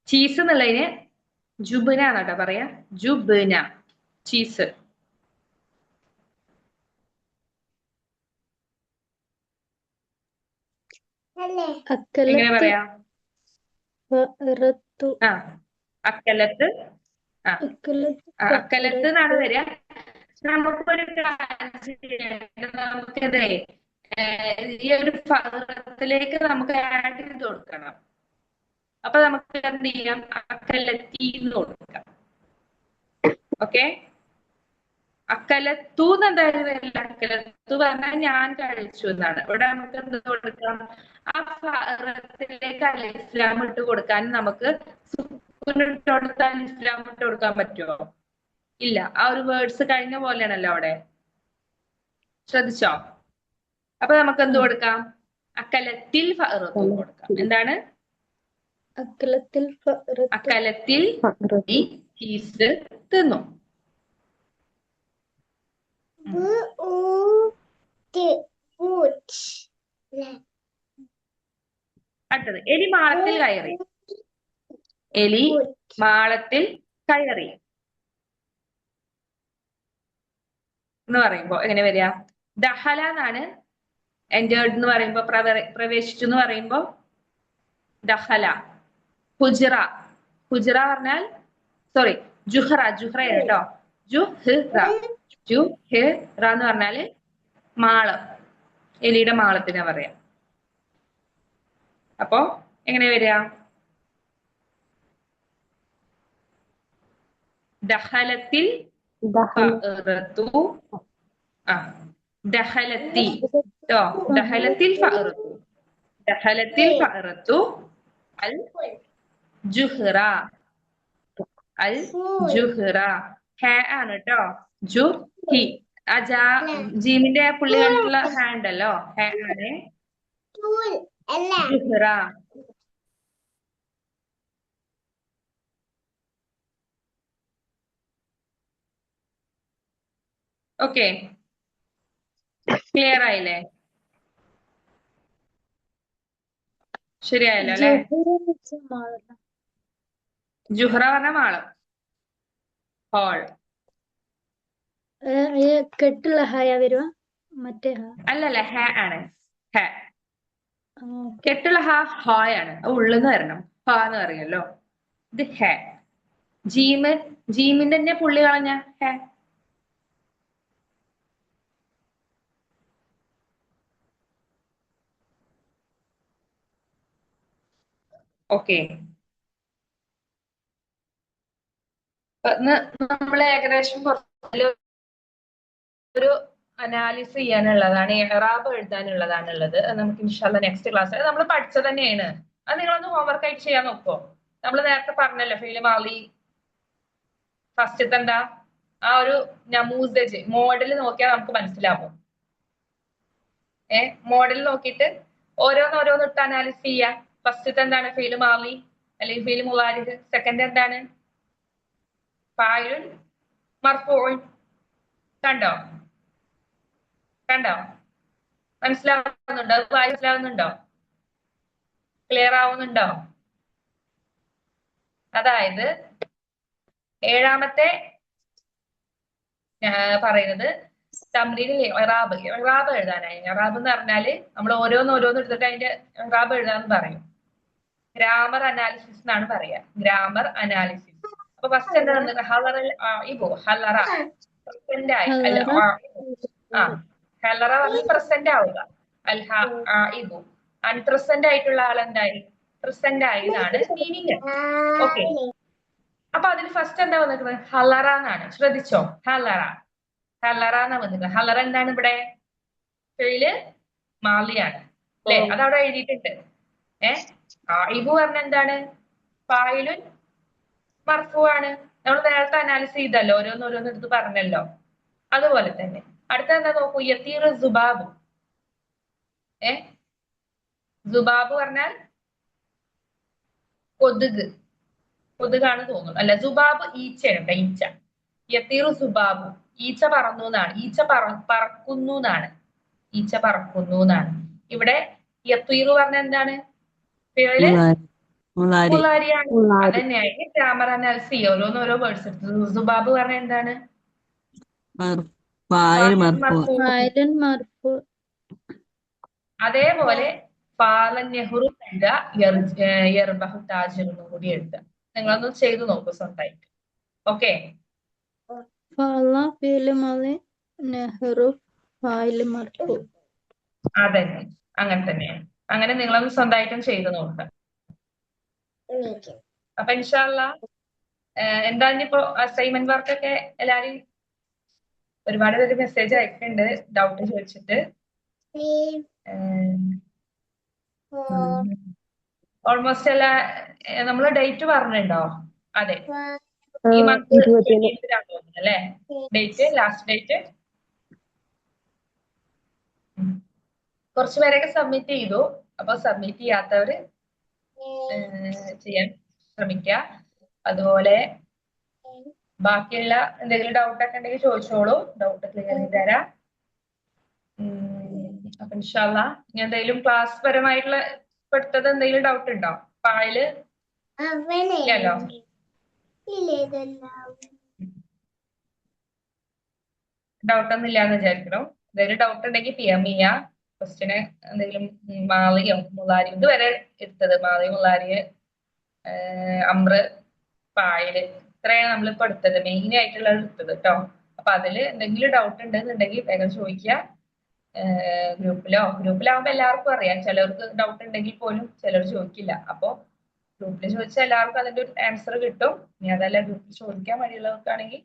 ചീസ് എന്നുള്ളതിന് ജുബ്ന എന്നാട്ടോ പറയാ, ജുബ്ന ചീസ്. എങ്ങനെ അക്കലത്ത് പറയാ? ഫഅറത്തു ആ അക്കലത്ത്. ആ അക്കലത്ത് അക്കലത്ത് എന്നാണ് ഫഅറത്തു വരിക. നമുക്കൊരു നമുക്കതേ ഈ ഒരു ഫഅറത്തിലേക്ക് നമുക്ക് ആഡ് ചെയ്ത് കൊടുക്കണം. അപ്പൊ നമുക്ക് എന്ത് ചെയ്യാം? അക്കലത്തി എന്ന് കൊടുക്കാം. ഓക്കെ, അക്കലത്തു എന്തായാലും വരില്ല. അക്കലത്തു പറഞ്ഞാൽ ഞാൻ കഴിച്ചു എന്നാണ്. ഇവിടെ നമുക്ക് എന്ത് കൊടുക്കാം? ആ ഫഅറത്തിലേക്ക് അലിസ്ലാം ഇട്ട് കൊടുക്കാൻ നമുക്ക് സുക്കൂനിട്ട് കൊടുത്താൽ അലിസ്ലാം ഇട്ട് കൊടുക്കാൻ പറ്റുമോ? ഇല്ല. ആ ഒരു വേർഡ്സ് കഴിഞ്ഞ പോലെയാണല്ലോ അവിടെ. ശ്രദ്ധിച്ചോ? അപ്പൊ നമുക്ക് എന്ത് കൊടുക്കാം? അക്കലത്തിൽ ഫഅറത്തു കൊടുക്കാം. എന്താണ്? അക്കലത്തിൽ ഫഅറത്തു അക്കലത്തിൽ ഈ ചീസ് തിന്നു. അടുത്തത്, എലി മാളത്തിൽ കയറി. എലി മാളത്തിൽ കയറി എന്ന് പറയുമ്പോ എങ്ങനെ വരിക? ദഹല എന്നാണ്. എന്റേർഡ് എന്ന് പറയുമ്പോ, പ്രവേശിച്ചു എന്ന് പറയുമ്പോ ദഹല. ഹുജ്റ, ഹുജ്റ പറഞ്ഞാൽ സോറി ജുഹ്റ, ജുഹ്റയാണ് കേട്ടോ. ജുഹ്റ എന്ന് പറഞ്ഞാല് മാളം, എലിയുടെ മാളത്തിനാ പറയാ. അപ്പോ എങ്ങനെ വരിക? ദഹലത്തിൽ ഫഅറത്തു. ദഹലത്തി ട്ടോ, ദഹലത്തിൽ ഫഅറത്തു, ദഹലത്തിൽ ഫഅറത്തു അൽ ജുഹ്റ, അൽ ജുഹ്റ. ഹ ആണ് കേട്ടോ. ജുഹി, ആ ജീമിന്റെ പുള്ളി കണ്ടിട്ടുള്ള ഹ ഉണ്ടല്ലോ, ഹ ആണ്. ജുഹ്റ. ഓക്കെ, ക്ലിയർ ആയില്ലേ? ശരിയായല്ലോ അല്ലെ? ജുഹ്റ പറഞ്ഞ മാളം, ഹോൾ. കെട്ടുള്ള ഹായ വരുവാ, മറ്റേ ഹ അല്ലല്ല, ഹ ആണ്. ഹ ആ, കെട്ടുള്ള ഹ ഹായാണ്. ഉള്ളെന്ന് വരണം. ഹ എന്ന് പറയല്ലോ. ഇത് ഹ. ജീമിന്റെ തന്നെ പുള്ളി കളഞ്ഞ ഹ. ഓക്കെ, നമ്മൾ ഏകദേശം ഒരു അനാലിസിസ് ചെയ്യാനുള്ളതാണ്, ഇഅ്റാബ് എഴുതാനുള്ളതാണുള്ളത്. നമുക്ക് ഇൻഷാല്ല നെക്സ്റ്റ് ക്ലാസ് നമ്മൾ പഠിച്ചത് തന്നെയാണ്. അത് നിങ്ങളൊന്ന് ഹോംവർക്ക് ആയിട്ട് ചെയ്യാൻ നോക്കോ? നമ്മൾ നേരത്തെ പറഞ്ഞല്ലോ ഫീല് മാളി ഫസ്റ്റത്തെ എന്താ, ആ ഒരു നമൂസജ് മോഡൽ നോക്കിയാൽ നമുക്ക് മനസ്സിലാവും. മോഡൽ നോക്കിയിട്ട് ഓരോന്നോരോന്ന് ഇട്ട് അനാലിസ് ചെയ്യാം. ഫസ്റ്റത്തെ എന്താണ്? ഫീല് മാളി അല്ലെങ്കിൽ ഫീല് മുളാരിദ്. സെക്കൻഡ് എന്താണ്? ഫായിലുൻ മർഫൂഉൻ. കണ്ടോ? മനസ്സിലാവുന്നുണ്ടോ? മനസ്സിലാവുന്നുണ്ടോ? ക്ലിയർ ആവുന്നുണ്ടോ? അതായത് ഏഴാമത്തെ പറയുന്നത് തംറീനിൽ ഇറാബ് എഴുതാനായി. ഇറാബ് എന്ന് പറഞ്ഞാല് നമ്മൾ ഓരോന്നോരോന്ന് എടുത്തിട്ട് അതിന്റെ ഇറാബ് എഴുതാന്ന് പറയും. ഗ്രാമർ അനാലിസിസ് എന്നാണ് പറയാ. Grammar analysis. അപ്പൊ ഫസ്റ്റ് എന്താ വന്നത്? ഹലറൽ ആഇബു. ഹലറ പ്രസന്റ് ആയി. അല്ല ഹലറ പറഞ്ഞ് പ്രസന്റ് ആവുക. അൽ ആഇബു അൺപ്രസന്റ് ആയിട്ടുള്ള ആളെന്തായി? പ്രസന്റ് ആയി എന്നാണ് മീനിങ്. ഓക്കെ, അപ്പൊ അതിന് ഫസ്റ്റ് എന്താ വന്നിരിക്കുന്നത്? ഹലറ എന്നാണ്. ശ്രദ്ധിച്ചോ? ഹലറ എന്നാ വന്നിരിക്കുന്നത്. ഹലറ എന്താണ് ഇവിടെ? ഫിഇല് മാളിയാണ് അല്ലെ? അതവിടെ എഴുതിയിട്ടുണ്ട്. ആഇബു പറഞ്ഞ എന്താണ്? ഫായിലുൻ മർഫൂ ആണ്. നമ്മൾ നേരത്തെ അനാലിസ് ചെയ്തല്ലോ, ഓരോന്നോരോന്ന് എടുത്ത് പറഞ്ഞല്ലോ. അതുപോലെ തന്നെ അടുത്ത എന്താ നോക്കൂ? യത്തീർ സുബാബു. സുബാബ് പറഞ്ഞാൽ കൊതുക്, കൊതുകാണ് തോന്നുന്നു. അല്ല, സുബാബ് ഈച്ചയാണ്. ഈച്ച. യത്തീറു സുബാബു ഈച്ച പറന്നു എന്നാണ്. ഈച്ച പറക്കുന്നു എന്നാണ്. ഈച്ച പറക്കുന്നു എന്നാണ്. ഇവിടെ യത്തീറു പറഞ്ഞ എന്താണ്? ഫിഇല് മുളാരി മുളാരിയാണ്. മുളാരി. അതന്നെയായി ഗ്രാമർ അനാലിസി ഓരോന്നോരോ വേർഡ്സ് എടുത്തത്. സുബാബ് പറഞ്ഞ എന്താണ്? ഫായിൽ മർഫൂ ഫായിലൻ മർഫു. അതേപോലെ ഫാലൻ നെഹ്റു എഴുതുക, യർബഹു താജിർ എന്നും കൂടി എഴുതുക. നിങ്ങളൊന്ന് ചെയ്തു നോക്കൂ സ്വന്തമായിട്ട്. ഓക്കെ, ഫഅല ഫിഅ്ലു മാളി നെഹ്റു ഫായിലു മർഫു. അതന്നെ, അങ്ങനെ തന്നെയാണ്. അങ്ങനെ നിങ്ങളൊന്ന് സ്വന്തമായിട്ടും ചെയ്തു നോക്കുക. അപ്പൊ ഇൻഷാല്ലാ എന്താ ഇനിയിപ്പോ അസൈൻമെന്റ് വർക്കൊക്കെ എല്ലാരും ഒരുപാട് പേര് മെസ്സേജ് അയക്കുന്നുണ്ട് ഡൗട്ട് ചോദിച്ചിട്ട്. ഓൾമോസ്റ്റ് എല്ലാ നമ്മള് ഡേറ്റ് പറഞ്ഞിട്ടുണ്ടോ? അതെ, ഈ മന്ത് 20th തോന്നുന്നു അല്ലേ ഡേറ്റ്, ലാസ്റ്റ് ഡേറ്റ്. കുറച്ചു പേരൊക്കെ സബ്മിറ്റ് ചെയ്തു. അപ്പൊ സബ്മിറ്റ് ചെയ്യാത്തവര് ചെയ്യാൻ ശ്രമിക്കുക. അതുപോലെ ബാക്കിയുള്ള എന്തെങ്കിലും ഡൗട്ടൊക്കെ ഉണ്ടെങ്കിൽ ചോദിച്ചോളൂ, ഡൗട്ട് ക്ലിയർ ചെയ്ത് തരാം. അപ്പൊ ഇൻഷാല്ലാ ഇനി എന്തെങ്കിലും ക്ലാസ് പരമായിട്ടുള്ള പെടുത്തത് എന്തെങ്കിലും ഡൗട്ട് ഉണ്ടോ? ഫയല് ഇല്ലല്ലോ. ഡൗട്ടൊന്നും ഇല്ലാന്ന് വിചാരിക്കണം. എന്തെങ്കിലും ഡൗട്ട് ഉണ്ടെങ്കിൽ പി എം ചെയ്യാം. ക്വസ്റ്റിന് എന്തെങ്കിലും മാളിയോ മുളാരിയോ ഇതുവരെ എടുത്തത്, മാളി മുളാരി അമ്ര പായല് ഇത്രയാണ് നമ്മളിപ്പോ എടുത്തത്, മെയിൻ ആയിട്ടുള്ളത് എടുത്തത് കേട്ടോ. അപ്പൊ അതില് എന്തെങ്കിലും ഡൗട്ട് ഉണ്ടെന്നുണ്ടെങ്കിൽ വേഗം ചോദിക്കുക. ഗ്രൂപ്പിലാവുമ്പോ എല്ലാവർക്കും അറിയാം. ചിലർക്ക് ഡൗട്ട് ഉണ്ടെങ്കിൽ പോലും ചിലർ ചോദിക്കില്ല. അപ്പൊ ഗ്രൂപ്പിൽ ചോദിച്ചാൽ എല്ലാവർക്കും അതിന്റെ ഒരു ആൻസർ കിട്ടും. ഇനി അതല്ല ഗ്രൂപ്പിൽ ചോദിക്കാൻ മടിയുള്ളവർക്കാണെങ്കിൽ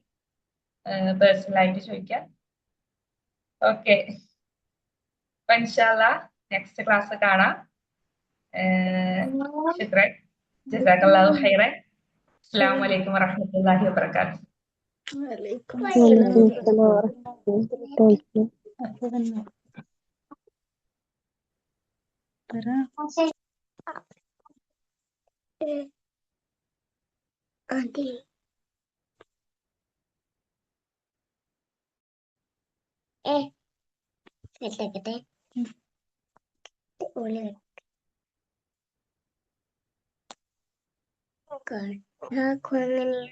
പേഴ്സണൽ ആയിട്ട് ചോദിക്കാം. ഓക്കെ, അപ്പൊ ഇൻഷാല്ലാ നെക്സ്റ്റ് ക്ലാസ് കാണാം. ശുക്രൻ, ജസാക്കല്ലാഹു ഖൈറൻ. അസ്സലാമു അലൈക്കും വറഹ്മത്തുള്ളാഹി വബറകാതുഹു. വലൈക്കും അസ്സലാം. Good.